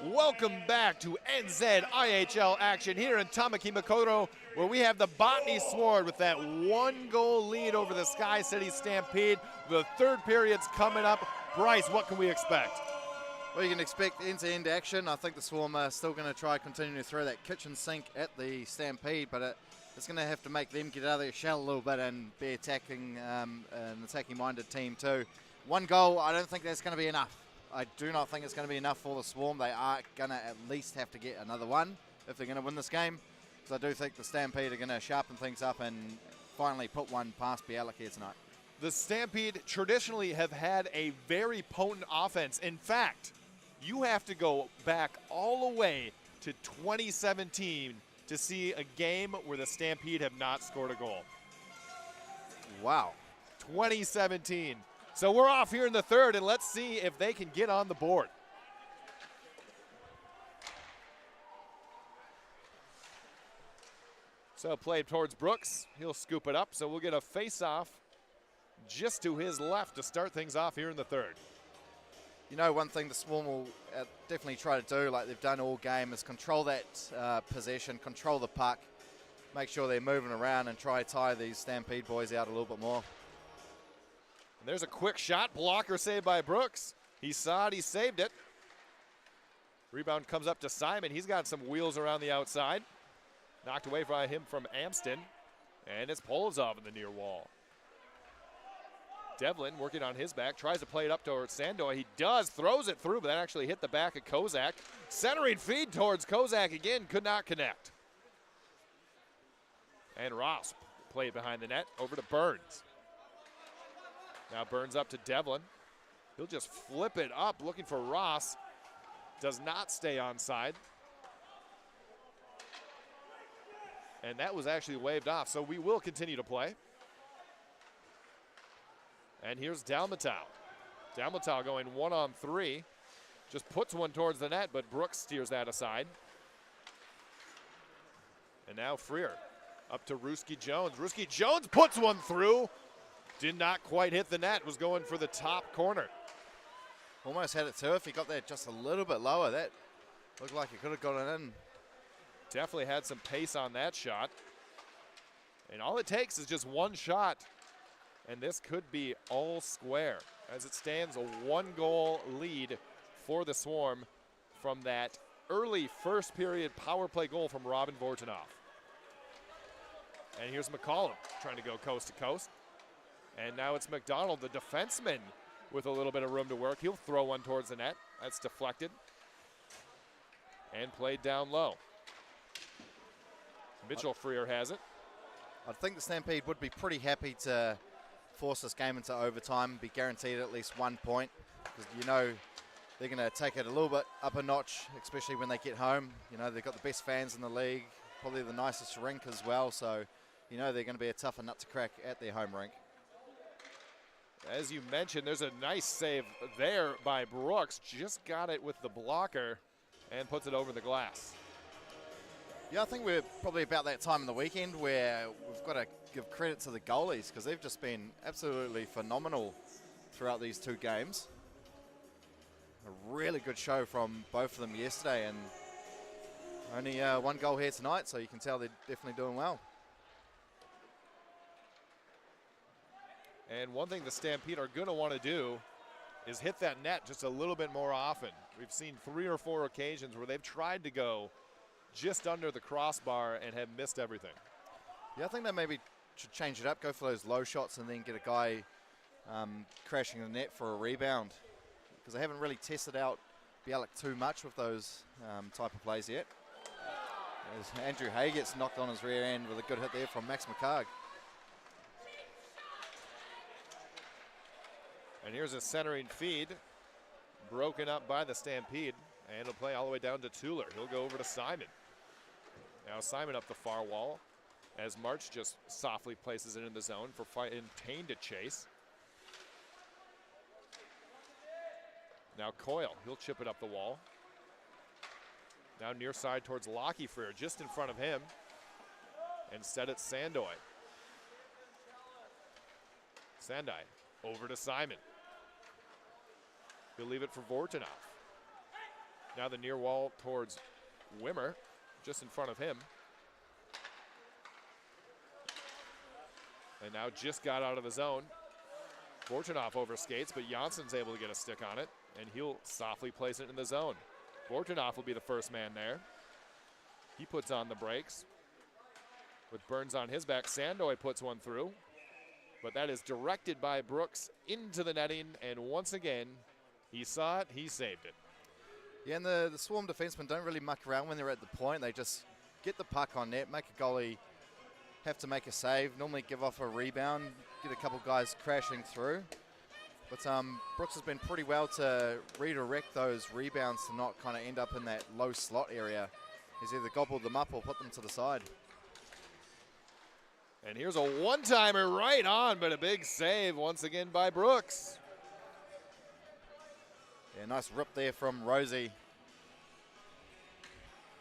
Welcome back to NZIHL action here in Tamaki Makaurau, where we have the Botany Sword with that 1-goal lead over the SkyCity Stampede. The third period's coming up. Bryce, what can we expect? Well, you can expect end-to-end action. I think the Swarm are still going to try continuing to throw that kitchen sink at the Stampede, but it's going to have to make them get out of their shell a little bit and be attacking, an attacking-minded team too. 1 goal, I don't think that's going to be enough. I do not think it's going to be enough for the Swarm. They are going to at least have to get another one if they're going to win this game. So I do think the Stampede are going to sharpen things up and finally put one past Bialik here tonight. The Stampede traditionally have had a very potent offense. In fact, you have to go back all the way to 2017 to see a game where the Stampede have not scored a goal. Wow. 2017. So we're off here in the third, and let's see if they can get on the board. So played towards Brooks. He'll scoop it up, so we'll get a face-off just to his left to start things off here in the third. You know, one thing the Swarm will definitely try to do, like they've done all game, is control that possession, control the puck, make sure they're moving around and try to tie these Stampede boys out a little bit more. And there's a quick shot, blocker saved by Brooks. He saw it, he saved it. Rebound comes up to Simon. He's got some wheels around the outside. Knocked away by him from Amston. And it's Polozov in the near wall. Devlin working on his back, tries to play it up towards Sandoy. He does, throws it through, but that actually hit the back of Kozak. Centering feed towards Kozak again, could not connect. And Ross played behind the net, over to Burns. Now Burns up to Devlin. He'll just flip it up, looking for Ross. Does not stay onside. And that was actually waved off, so we will continue to play. And here's Dalmatau. Dalmatau going 1-on-3. Just puts one towards the net, but Brooks steers that aside. And now Freer up to Ruski Jones. Ruski Jones puts one through. Did not quite hit the net, was going for the top corner. Almost had it too. If he got that just a little bit lower, that looked like he could have got it in. Definitely had some pace on that shot. And all it takes is just one shot, and this could be all square. As it stands, a 1-goal lead for the Swarm from that early first period power play goal from Robin Vortanoff. And here's McCollum trying to go coast to coast. And now it's McDonald, the defenseman, with a little bit of room to work. He'll throw one towards the net. That's deflected. And played down low. Mitchell Freer has it. I think the Stampede would be pretty happy to force this game into overtime, be guaranteed at least 1 point, because you know they're going to take it a little bit up a notch, especially when they get home. You know, they've got the best fans in the league, probably the nicest rink as well, so you know they're going to be a tougher nut to crack at their home rink. As you mentioned, there's a nice save there by Brooks. Just got it with the blocker and puts it over the glass. Yeah, I think we're probably about that time in the weekend where we've got to give credit to the goalies, because they've just been absolutely phenomenal throughout these 2 games. A really good show from both of them yesterday, and only 1 goal here tonight, so you can tell they're definitely doing well. And one thing the Stampede are going to want to do is hit that net just a little bit more often. We've seen 3 or 4 occasions where they've tried to go just under the crossbar and have missed everything. Yeah, I think they maybe should change it up, go for those low shots and then get a guy crashing the net for a rebound, because they haven't really tested out Bialik too much with those type of plays yet. As Andrew Hay gets knocked on his rear end with a good hit there from Max McCarg. And here's a centering feed, broken up by the Stampede, and it'll play all the way down to Tuller. He'll go over to Simon. Now Simon up the far wall, as March just softly places it in the zone for Tane to chase. Now Coyle, he'll chip it up the wall. Now near side towards Lockie Freer, just in front of him. Instead it's Sandoy. Sandai over to Simon. He'll leave it for Vortanoff. Now the near wall towards Wimmer, just in front of him. And now just got out of the zone. Vortinov overskates, but Janssen's able to get a stick on it, and he'll softly place it in the zone. Vortinov will be the first man there. He puts on the brakes. With Burns on his back, Sandoy puts one through. But that is directed by Brooks into the netting, and once again, he saw it, he saved it. Yeah, and the Swarm defensemen don't really muck around when they're at the point. They just get the puck on net, make a goalie have to make a save, normally give off a rebound, get a couple guys crashing through. But Brooks has been pretty well to redirect those rebounds to not kind of end up in that low slot area. He's either gobbled them up or put them to the side. And here's a one-timer right on, but a big save once again by Brooks. Yeah, nice rip there from Rosie.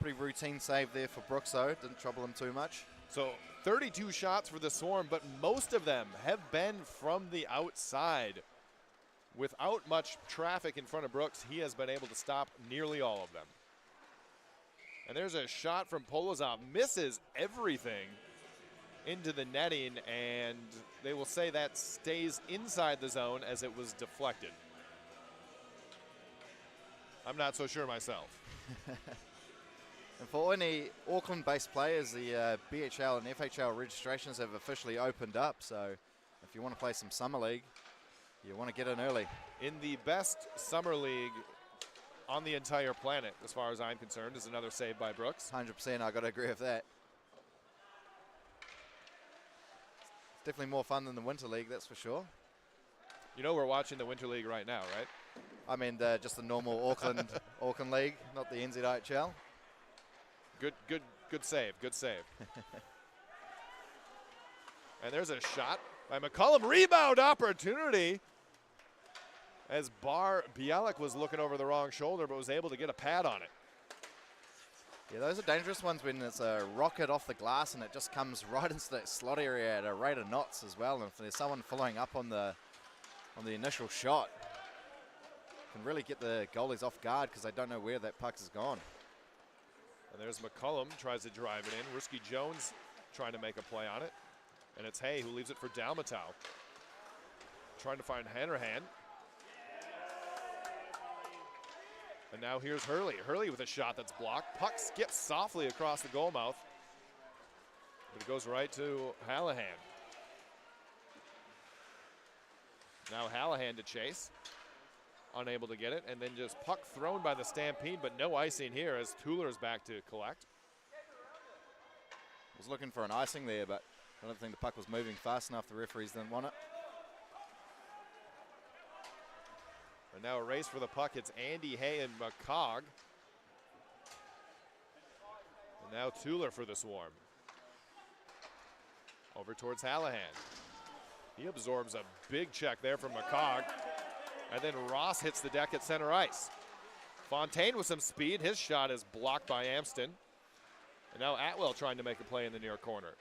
Pretty routine save there for Brooks though, didn't trouble him too much. So 32 shots for the Swarm, but most of them have been from the outside. Without much traffic in front of Brooks, he has been able to stop nearly all of them. And there's a shot from Polozov, misses everything into the netting, and they will say that stays inside the zone as it was deflected. I'm not so sure myself. And for any Auckland-based players, the BHL and FHL registrations have officially opened up. So if you want to play some summer league, you want to get in early. In the best summer league on the entire planet, as far as I'm concerned, is another save by Brooks. 100%, I got to agree with that. It's definitely more fun than the Winter League, that's for sure. You know we're watching the Winter League right now, right? I mean, just the normal Auckland League, not the NZIHL. Good save, good save. And there's a shot by McCullum, rebound opportunity. As Bialik was looking over the wrong shoulder, but was able to get a pad on it. Yeah, those are dangerous ones when it's a rocket off the glass and it just comes right into that slot area at a rate of knots as well. And if there's someone following up on the initial shot, can really get the goalies off guard because they don't know where that puck has gone. And there's McCullum, tries to drive it in. Risky Jones trying to make a play on it. And it's Hay who leaves it for Dalmatow. Trying to find Hanrahan. And now here's Hurley. Hurley with a shot that's blocked. Puck skips softly across the goal mouth. But it goes right to Hallahan. Now Hallahan to chase. Unable to get it. And then just puck thrown by the Stampede, but no icing here as Tueller is back to collect. Was looking for an icing there, but I don't think the puck was moving fast enough. The referees didn't want it. And now a race for the puck. It's Andy Hay and McCog. And now Tueller for the Swarm. Over towards Hallahan. He absorbs a big check there from McCog. And then Ross hits the deck at center ice. Fontaine with some speed. His shot is blocked by Amston. And now Atwell trying to make a play in the near corner.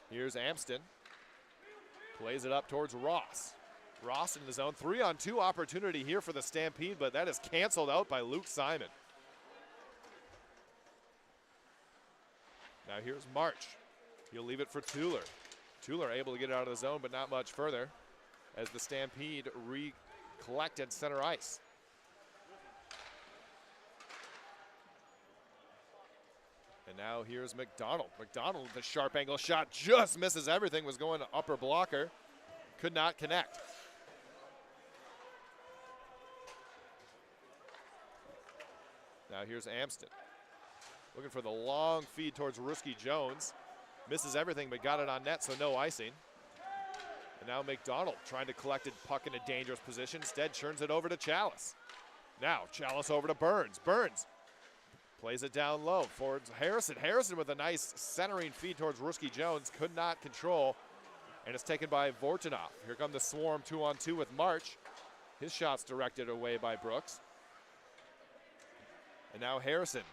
Here's Amston. Plays it up towards Ross. Ross in the zone. 3-on-2 opportunity here for the Stampede, but that is canceled out by Luke Simon. Now here's March. He'll leave it for Tueller. Tueller able to get it out of the zone, but not much further as the Stampede recollected center ice. And now here's McDonald. McDonald with a sharp angle shot, just misses everything, was going to upper blocker. Could not connect. Now here's Amston. Looking for the long feed towards Ruski Jones. Misses everything, but got it on net, so no icing. And now McDonald trying to collect a puck in a dangerous position. Instead, churns it over to Chalice. Now Chalice over to Burns. Burns plays it down low towards Harrison. Harrison with a nice centering feed towards Ruski Jones. Could not control. And it's taken by Vortinov. Here come the Swarm 2-on-2 with March. His shot's directed away by Brooks. And now Harrison,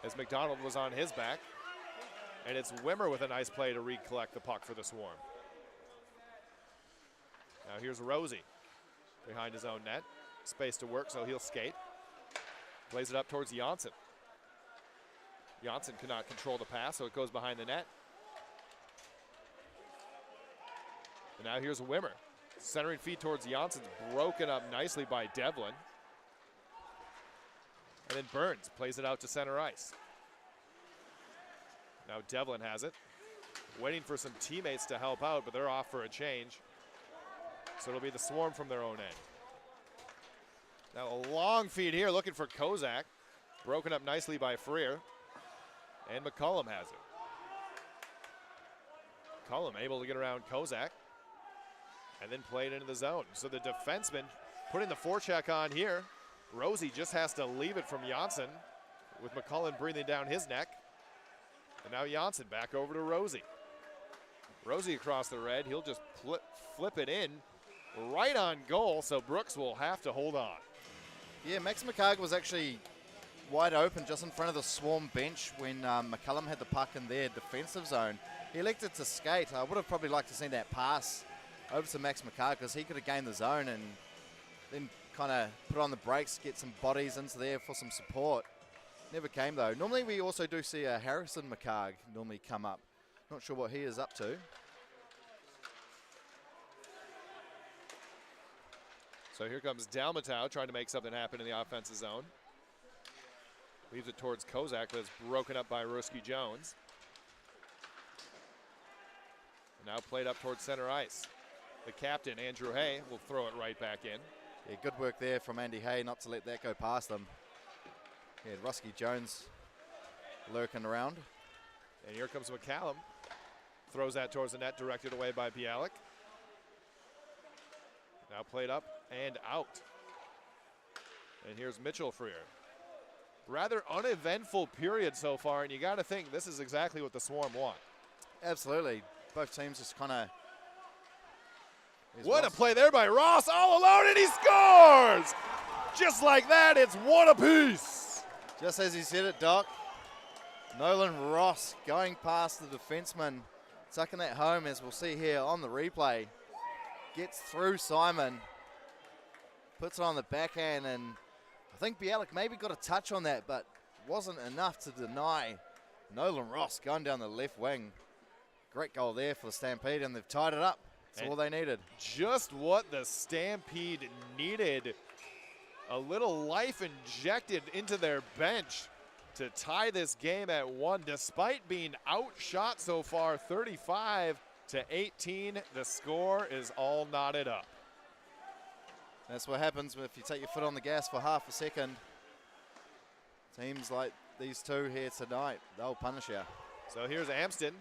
as McDonald was on his back. And it's Wimmer with a nice play to recollect the puck for the Swarm. Now here's Rosie behind his own net. space to work, so he'll skate. Plays it up towards Janssen. Janssen cannot control the pass, so it goes behind the net. And now here's Wimmer. Centering feed towards Janssen's broken up nicely by Devlin. And then Burns plays it out to center ice. Now Devlin has it. Waiting for some teammates to help out, but they're off for a change. So it'll be the Swarm from their own end. Now a long feed here looking for Kozak. Broken up nicely by Freer. And McCullum has it. McCullum able to get around Kozak. And then play it into the zone. So the defenseman putting the forecheck on here. Rosie just has to leave it from Janssen with McCullum breathing down his neck. And now Janssen back over to Rosie. Rosie across the red. He'll just flip it in right on goal, so Brooks will have to hold on. Yeah, Max McCarg was actually wide open just in front of the Swarm bench when McCullum had the puck in their defensive zone. He elected to skate. I would have probably liked to see that pass over to Max McCarg because he could have gained the zone and then kind of put on the brakes, get some bodies into there for some support. Never came though. Normally we also do see Harrison McCarg normally come up. Not sure what he is up to. So here comes Dalmatau trying to make something happen in the offensive zone. Leaves it towards Kozak, but it's broken up by Ruski Jones. Now played up towards center ice. The captain, Andrew Hay, will throw it right back in. Yeah, good work there from Andy Hay not to let that go past them. Yeah, Ruski Jones lurking around. And here comes McCallum. Throws that towards the net, directed away by Bialik. Now played up and out. And here's Mitchell Freer. Rather uneventful period so far, and you got to think this is exactly what the Swarm want. Absolutely. Both teams just kind of... What a play there by Ross, all alone, and he scores! Just like that, it's one apiece. Just as he said it, Doc. Nolan Ross going past the defenseman, tucking that home, as we'll see here on the replay. Gets through Simon, puts it on the backhand, and I think Bialik maybe got a touch on that, but wasn't enough to deny Nolan Ross going down the left wing. Great goal there for the Stampede, and they've tied it up. That's all they needed. Just what the Stampede needed. A little life injected into their bench to tie this game at 1, despite being outshot so far 35-18. The score is all knotted up. That's what happens if you take your foot on the gas for half a second. Teams like these two here tonight, they'll punish you. So here's Amston.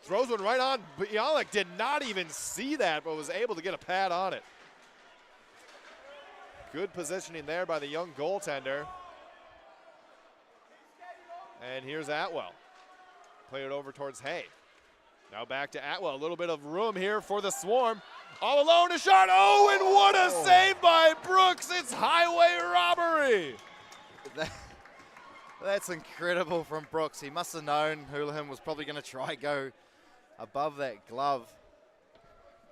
Throws one right on. Bialik did not even see that, but was able to get a pad on it. Good positioning there by the young goaltender. And here's Atwell. Play it over towards Hay. Now back to Atwell. A little bit of room here for the Swarm. All alone, a shot. Oh, and what a save by Brooks. It's highway robbery. That's incredible from Brooks. He must have known Houlihan was probably going to try go above that glove.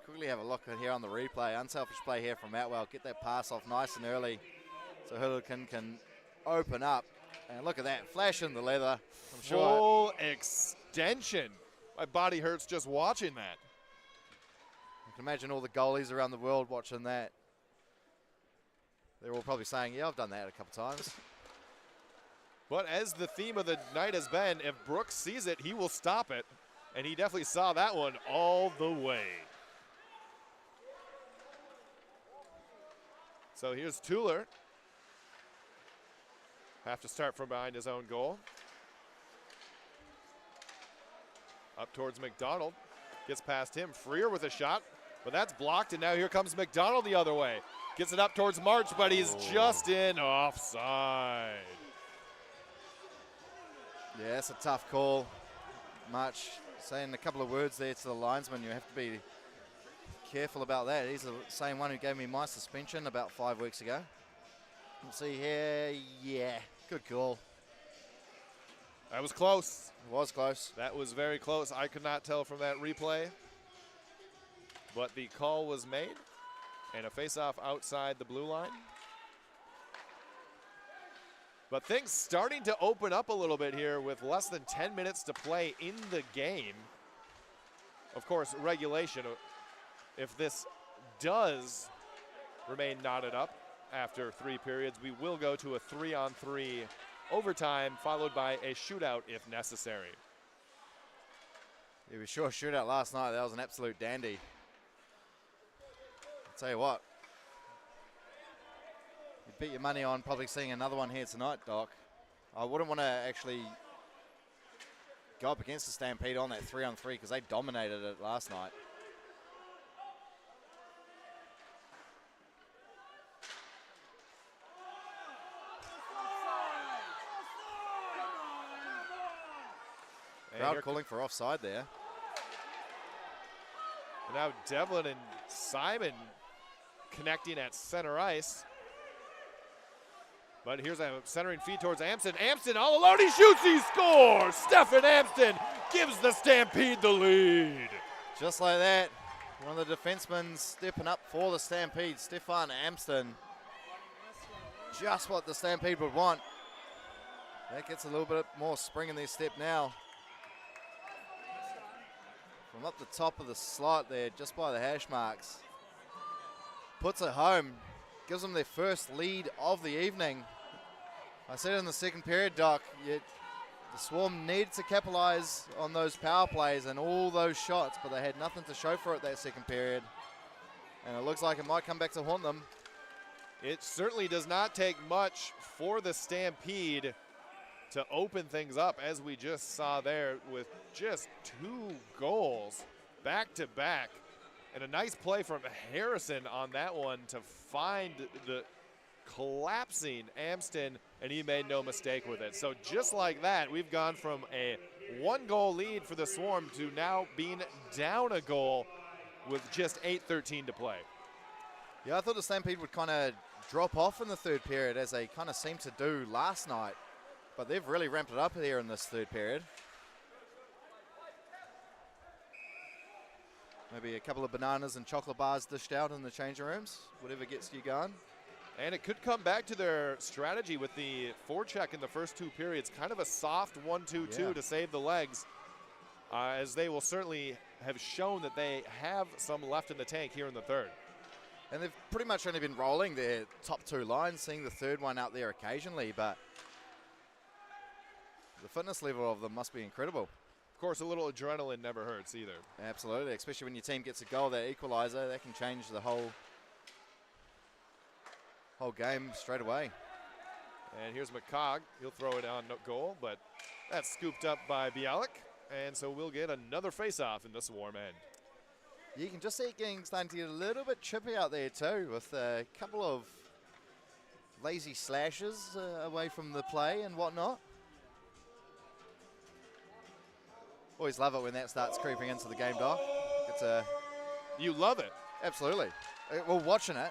Quickly have a look at here on the replay. Unselfish play here from Atwell. Get that pass off nice and early so Houlihan can open up. And look at that, flash in the leather. I'm sure. Full extension. My body hurts just watching that. You can imagine all the goalies around the world watching that. They're all probably saying, yeah, I've done that a couple times. But as the theme of the night has been, if Brooks sees it, he will stop it. And he definitely saw that one all the way. So here's Tuller. Have to start from behind his own goal. Up towards McDonald. Gets past him. Freer with a shot, but that's blocked. And now here comes McDonald the other way. Gets it up towards March, but he's just in offside. Yeah, that's a tough call. March saying a couple of words there to the linesman. You have to be careful about that. He's the same one who gave me my suspension about 5 weeks ago. We'll see here. Yeah, good call. That was close. It was close. That was very close. I could not tell from that replay. But the call was made. And a face-off outside the blue line. But things starting to open up a little bit here with less than 10 minutes to play in the game. Of course, regulation, if this does remain knotted up after 3 periods, we will go to a 3-on-3 overtime, followed by a shootout if necessary. Yeah, we sure shootout last night. That was an absolute dandy. I'll tell you what. You bet your money on probably seeing another one here tonight, Doc. I wouldn't want to actually go up against the Stampede on that 3-on-3 because they dominated it last night. Crowd calling for offside there. And now Devlin and Simon connecting at center ice. But here's a centering feed towards Amston. Amston all alone, he shoots, he scores! Stefan Amston gives the Stampede the lead. Just like that, one of the defensemen stepping up for the Stampede, Stefan Amston. Just what the Stampede would want. That gets a little bit more spring in their step now. From up the top of the slot there, just by the hash marks. Puts it home. Gives them their first lead of the evening. I said in the second period, Doc, the Swarm needed to capitalize on those power plays and all those shots, but they had nothing to show for it that second period. And it looks like it might come back to haunt them. It certainly does not take much for the Stampede to open things up, as we just saw there, with just 2 goals back to back. And a nice play from Harrison on that one to find the collapsing Amston, and he made no mistake with it. So just like that, we've gone from a 1-goal lead for the Swarm to now being down a goal with just 8:13 to play. Yeah, I thought the Stampede would kind of drop off in the third period, as they kind of seemed to do last night. But they've really ramped it up here in this third period. Maybe a couple of bananas and chocolate bars dished out in the changing rooms, whatever gets you going. And it could come back to their strategy with the forecheck in the first 2 periods. Kind of a soft 1-2-2 to save the legs, as they will certainly have shown that they have some left in the tank here in the third. And they've pretty much only been rolling their top 2 lines, seeing the third one out there occasionally, but the fitness level of them must be incredible. Of course, a little adrenaline never hurts either. Absolutely, especially when your team gets a goal, that equalizer, that can change the whole game straight away. And here's McCogg. He'll throw it on goal, but that's scooped up by Bialik. And so we'll get another face-off in the Swarm end. You can just see it starting to get a little bit chippy out there too, with a couple of lazy slashes away from the play and whatnot. Always love it when that starts creeping into the game, Doc. It's You love it. Absolutely. Well, watching it.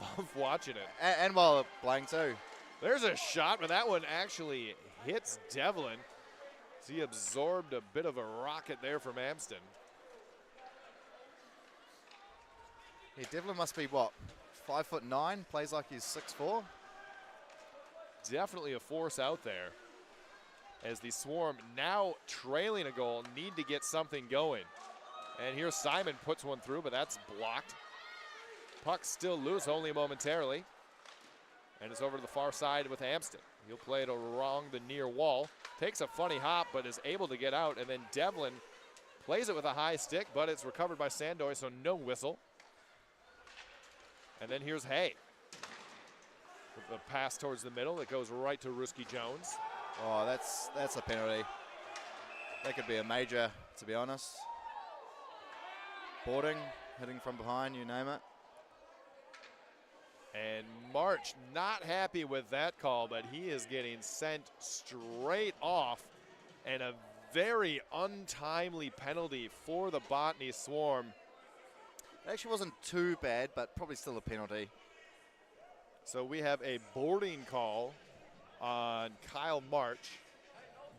Love watching it. And while playing too. There's a shot, but that one actually hits Devlin. So he absorbed a bit of a rocket there from Amston. Yeah, Devlin must be, what, 5'9", plays like he's 6'4". Definitely a force out there. As the Swarm, now trailing a goal, need to get something going. And here Simon puts one through, but that's blocked. Puck still loose, only momentarily. And it's over to the far side with Amston. He'll play it along the near wall. Takes a funny hop, but is able to get out. And then Devlin plays it with a high stick, but it's recovered by Sandoy, so no whistle. And then here's Hay. With a pass towards the middle that goes right to Ruski Jones. Oh, that's a penalty. That could be a major, to be honest. Boarding, hitting from behind, you name it. And March not happy with that call, but he is getting sent straight off, and a very untimely penalty for the Botany Swarm. It actually wasn't too bad, but probably still a penalty. So we have a boarding call on Kyle March,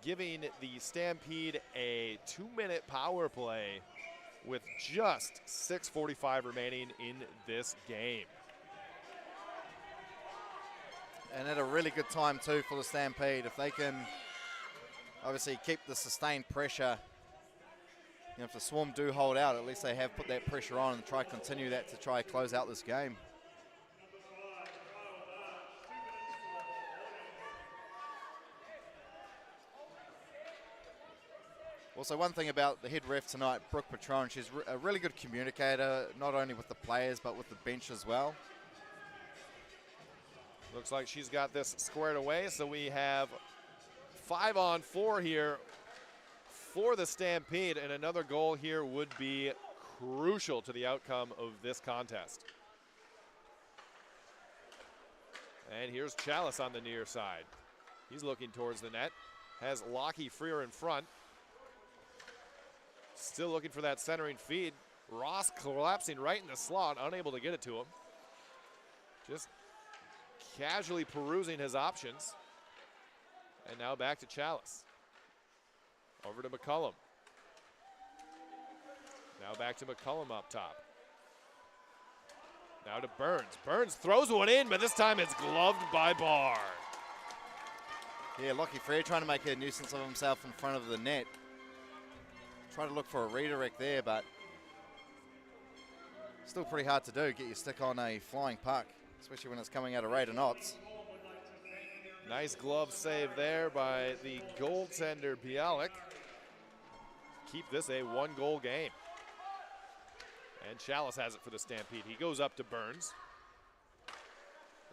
giving the Stampede a 2-minute power play with just 6:45 remaining in this game. and at a really good time too for the Stampede. If they can obviously keep the sustained pressure, you know, if the Swarm do hold out, at least they have put that pressure on and try to continue that to try to close out this game. Also, one thing about the head ref tonight, Brooke Patron, she's a really good communicator, not only with the players, but with the bench as well. Looks like she's got this squared away, so we have 5-on-4 here for the Stampede, and another goal here would be crucial to the outcome of this contest. And here's Chalice on the near side. He's looking towards the net, has Lockie Freer in front. Still looking for that centering feed. Ross collapsing right in the slot, unable to get it to him. Just casually perusing his options. And now back to Chalice. Over to McCullum. Now back to McCullum up top. Now to Burns. Burns throws one in, but this time it's gloved by Barr. Yeah, Lockie Freer trying to make a nuisance of himself in front of the net. Try to look for a redirect there, but still pretty hard to do. Get your stick on a flying puck, especially when it's coming out of rate of knots. Nice glove save there by the goaltender Bialik. Keep this a one-goal game. And Chalice has it for the Stampede. He goes up to Burns.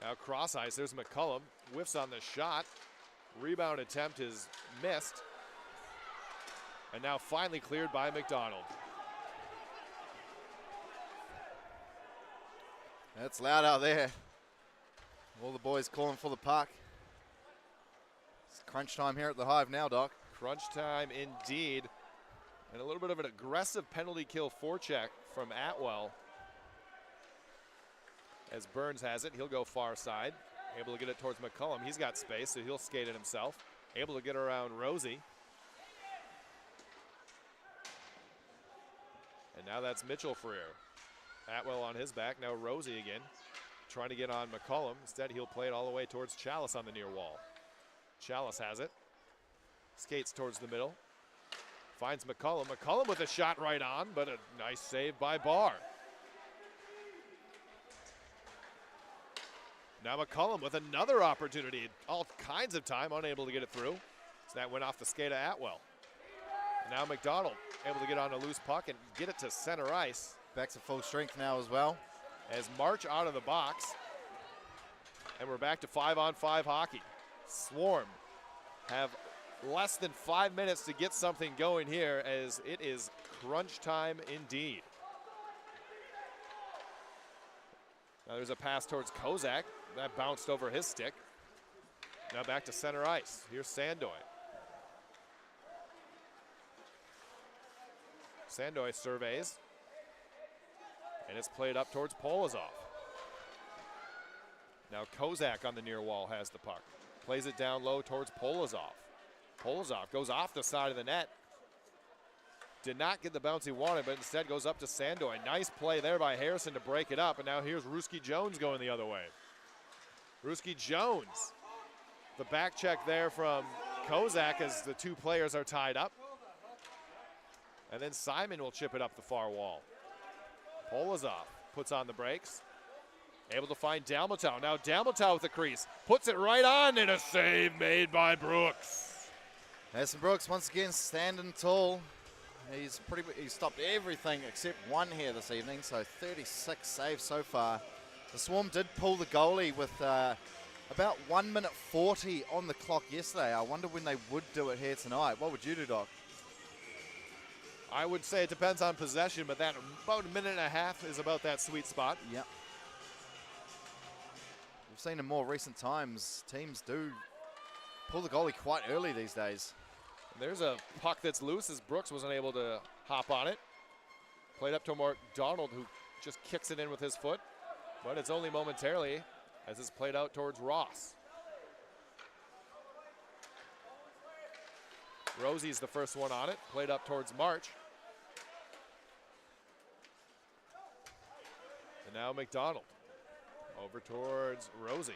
Now cross ice, there's McCullum. Whiffs on the shot. Rebound attempt is missed. And now finally cleared by McDonald. It's loud out there. All the boys calling for the puck. It's crunch time here at the Hive now, Doc. Crunch time indeed. And a little bit of an aggressive penalty kill forecheck from Atwell. As Burns has it, he'll go far side. Able to get it towards McCullum. He's got space, so he'll skate it himself. Able to get around Rosie. And now that's Mitchell Freer. Atwell on his back, now Rosie again. Trying to get on McCullum. Instead, he'll play it all the way towards Chalice on the near wall. Chalice has it. Skates towards the middle. Finds McCullum. McCullum with a shot right on, but a nice save by Barr. Now McCullum with another opportunity. All kinds of time, unable to get it through. So that went off the skate of Atwell. Now McDonald able to get on a loose puck and get it to center ice. Back to full strength now as well. As March out of the box. And we're back to 5-on-5 hockey. Swarm have less than 5 minutes to get something going here, as it is crunch time indeed. Now there's a pass towards Kozak. That bounced over his stick. Now back to center ice. Here's Sandoy. Sandoy surveys. And it's played up towards Polozov. Now Kozak on the near wall has the puck. Plays it down low towards Polozov. Polozov goes off the side of the net. Did not get the bounce he wanted, but instead goes up to Sandoy. Nice play there by Harrison to break it up. And now here's Ruski Jones going the other way. Ruski Jones. The back check there from Kozak as the two players are tied up. And then Simon will chip it up the far wall. Polozov puts on the brakes. Able to find Dalmatow. Now Dalmatow with the crease. Puts it right on, and a save made by Brooks. Harrison Brooks once again standing tall. He's stopped everything except one here this evening, so 36 saves so far. The Swarm did pull the goalie with about 1 minute 40 on the clock yesterday. I wonder when they would do it here tonight. What would you do, Doc? I would say it depends on possession, but that about a minute and a half is about that sweet spot. Yep. We've seen in more recent times, teams do pull the goalie quite early these days. There's a puck that's loose as Brooks wasn't able to hop on it. Played up to McDonald, who just kicks it in with his foot. But it's only momentarily as it's played out towards Ross. Rosie's the first one on it. Played up towards March. And now McDonald over towards Rosie.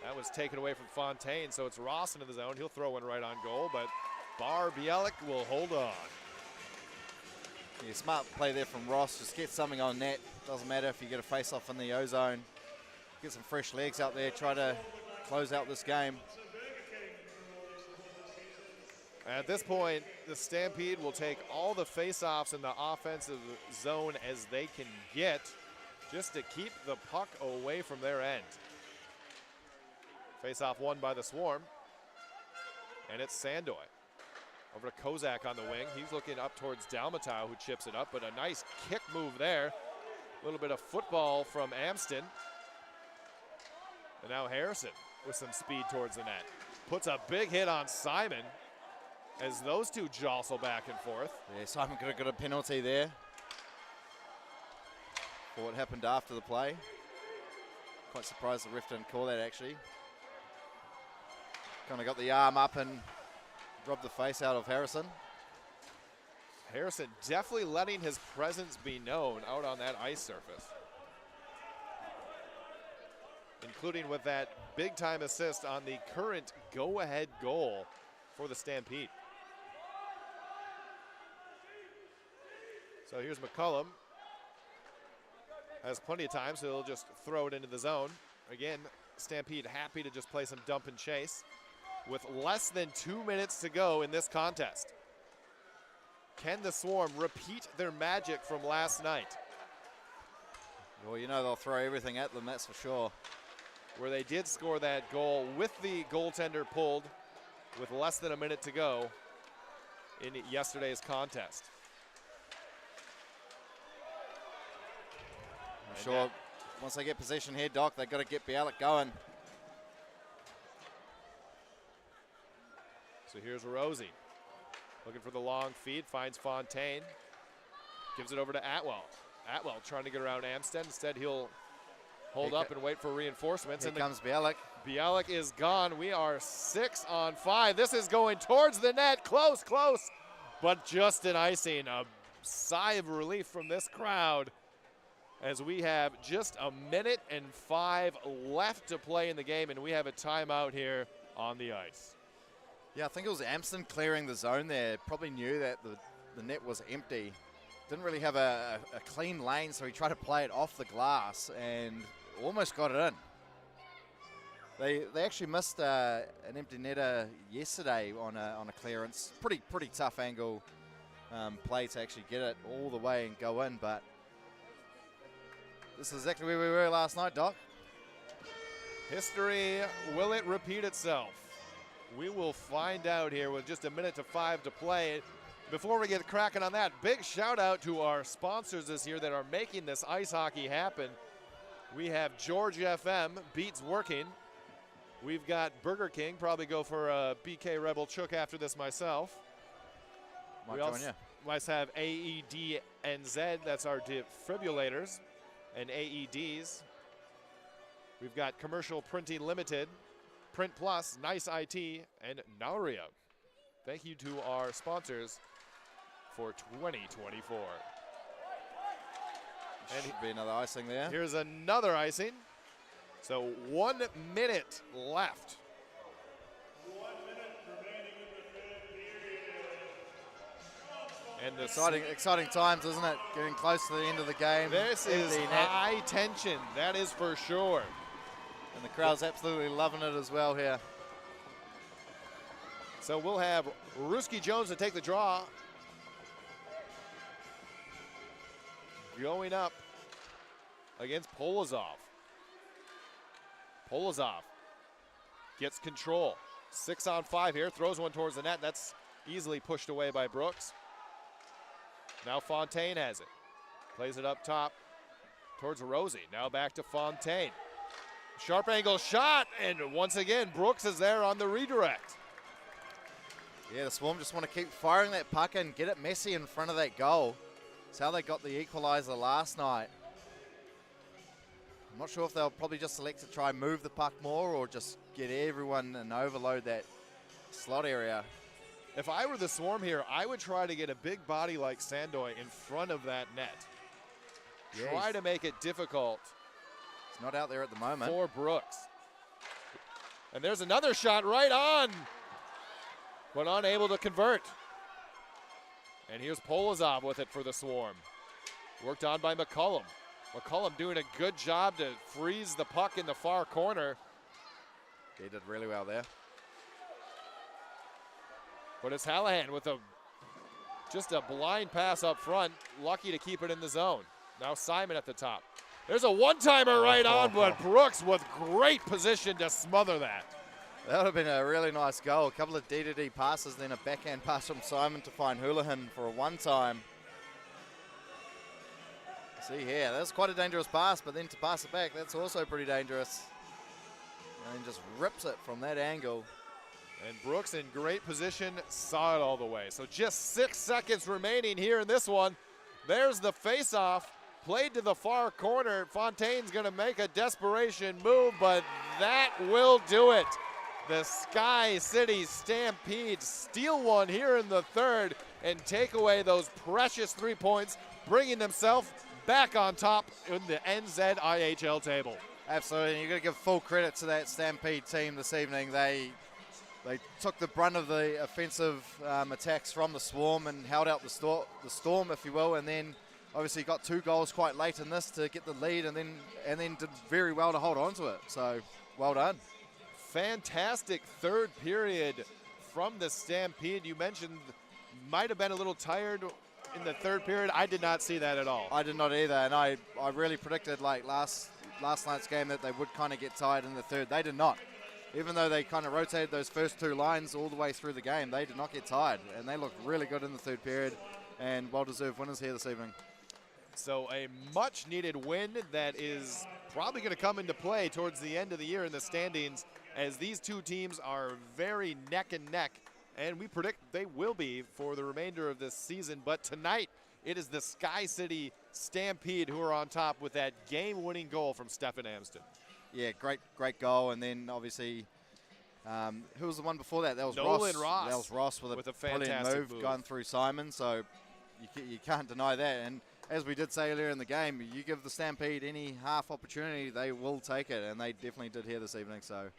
That was taken away from Fontaine, so it's Ross into the zone. He'll throw one right on goal, but Bielik will hold on. Yeah, smart play there from Ross. Just get something on net. Doesn't matter if you get a face-off in the O-zone. Get some fresh legs out there. Try to close out this game. At this point, the Stampede will take all the face-offs in the offensive zone as they can get, just to keep the puck away from their end. Face-off won by the Swarm, and it's Sandoy. Over to Kozak on the wing. He's looking up towards Dalmatau, who chips it up, but a nice kick move there. A little bit of football from Amston. And now Harrison with some speed towards the net. Puts a big hit on Simon as those two jostle back and forth. Yeah, Simon could have got a penalty there for what happened after the play. Quite surprised the ref didn't call that, actually. Kind of got the arm up and robbed the face out of Harrison. Harrison definitely letting his presence be known out on that ice surface, including with that big-time assist on the current go-ahead goal for the Stampede. So here's McCullum. Has plenty of time, so he'll just throw it into the zone. Again, Stampede happy to just play some dump and chase with less than 2 minutes to go in this contest. Can the Swarm repeat their magic from last night? Well, you know they'll throw everything at them, that's for sure. Where they did score that goal with the goaltender pulled with less than a minute to go in yesterday's contest. I'm sure once they get possession here, Doc, they've got to get Bielik going. So here's Rosie. Looking for the long feed, finds Fontaine. Gives it over to Atwell. Atwell trying to get around Amstead. Instead, he'll hold up and wait for reinforcements. Here comes Bielik. Bielik is gone. We are 6 on 5. This is going towards the net. Close, close. But just an icing. A sigh of relief from this crowd as we have just a minute and 5 left to play in the game, and we have a timeout here on the ice. Yeah, I think it was Amston clearing the zone there. Probably knew that the net was empty. Didn't really have a clean lane, so he tried to play it off the glass and almost got it in. They actually missed an empty netter yesterday on a clearance. Pretty tough angle play to actually get it all the way and go in, but this is exactly where we were last night, Doc. History, will it repeat itself? We will find out here with just a minute to 5 to play. Before we get cracking on that, big shout out to our sponsors this year that are making this ice hockey happen. We have George FM, Beats Working. We've got Burger King, probably go for a BK Rebel Chook after this myself. Might we join also you. have AED NZ, that's our defibrillators and AEDs. We've got Commercial Printing Limited, Print Plus, Nice IT, and Nauria. Thank you to our sponsors for 2024. And Should be another icing there. here's another icing. So 1 minute left. 1 minute remaining in the third period. And the Exciting times, isn't it? Getting close to the end of the game. this is Empty net. high tension, that is for sure. And the crowd's absolutely loving it as well here. So we'll have Ruski Jones to take the draw. Going up against Polozov. Polozov gets control. 6 on 5 here, throws one towards the net. That's easily pushed away by Brooks. Now Fontaine has it. Plays it up top towards Rosie. Now back to Fontaine. Sharp angle shot, and once again, Brooks is there on the redirect. Yeah, the Swarm just want to keep firing that puck and get it messy in front of that goal. It's how they got the equaliser last night. I'm not sure if they'll probably just select to try and move the puck more or just get everyone and overload that slot area. If I were the Swarm here, I would try to get a big body like Sandoy in front of that net. Yeah, Try to make it difficult It's not out there at the moment. for Brooks. And there's another shot right on, but unable to convert. And here's Polozov with it for the Swarm. Worked on by McCullum. McCullum doing a good job to freeze the puck in the far corner. He did really well there. But it's Hallahan with just a blind pass up front, lucky to keep it in the zone. Now Simon at the top. There's a one-timer right on, but Brooks with great position to smother that. That would have been a really nice goal. A couple of D-to-D passes, then a backhand pass from Simon to find Houlihan for a one-time. See here, that's quite a dangerous pass, but then to pass it back, that's also pretty dangerous. And then just rips it from that angle. And Brooks in great position, saw it all the way. So just 6 seconds remaining here in this one. There's the face-off, played to the far corner. Fontaine's gonna make a desperation move, but that will do it. The SkyCity Stampede steal one here in the third and take away those precious 3 points, bringing themselves back on top in the NZIHL table. Absolutely, and you've got to give full credit to that Stampede team this evening. They took the brunt of the offensive attacks from the Swarm and held out the storm, if you will, and then obviously got 2 goals quite late in this to get the lead, and then did very well to hold on to it. So well done. Fantastic third period from the Stampede. You mentioned might have been a little tired in the third period. I did not see that at all. I did not either, and I really predicted like last night's game that they would kind of get tired in the third. They did not. Even though they kind of rotated those first 2 lines all the way through the game, they did not get tired, and they looked really good in the third period, and well-deserved winners here this evening. So a much-needed win that is probably going to come into play towards the end of the year in the standings, as these 2 teams are very neck and neck, and we predict they will be for the remainder of this season. But tonight, it is the SkyCity Stampede who are on top with that game-winning goal from Stefan Amston. Yeah, great goal, and then obviously, who was the one before that? That was Nolan Ross. That was Ross with a fantastic move going through Simon, so you can't deny that. And as we did say earlier in the game, you give the Stampede any half opportunity, they will take it, and they definitely did here this evening. So,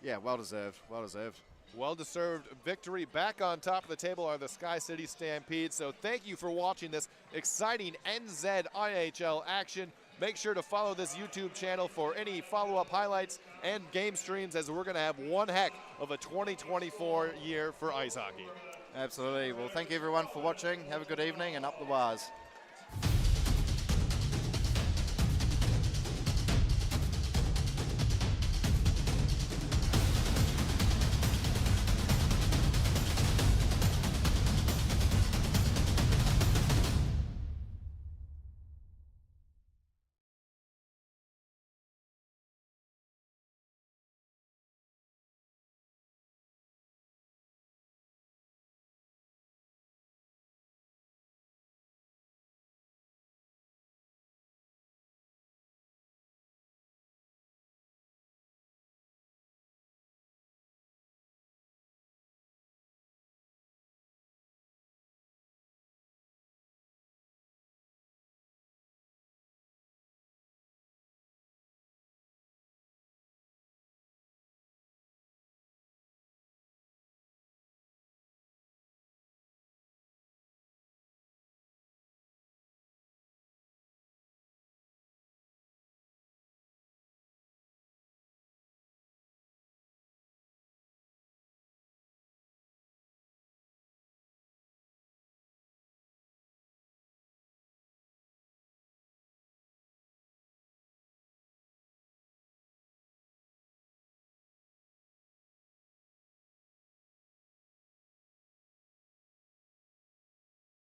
yeah, well-deserved, well-deserved. Well-deserved victory. Back on top of the table are the SkyCity Stampede. So thank you for watching this exciting NZIHL action. Make sure to follow this YouTube channel for any follow-up highlights and game streams, as we're going to have one heck of a 2024 year for ice hockey. Absolutely. Well, thank you everyone for watching. Have a good evening, and up the wires.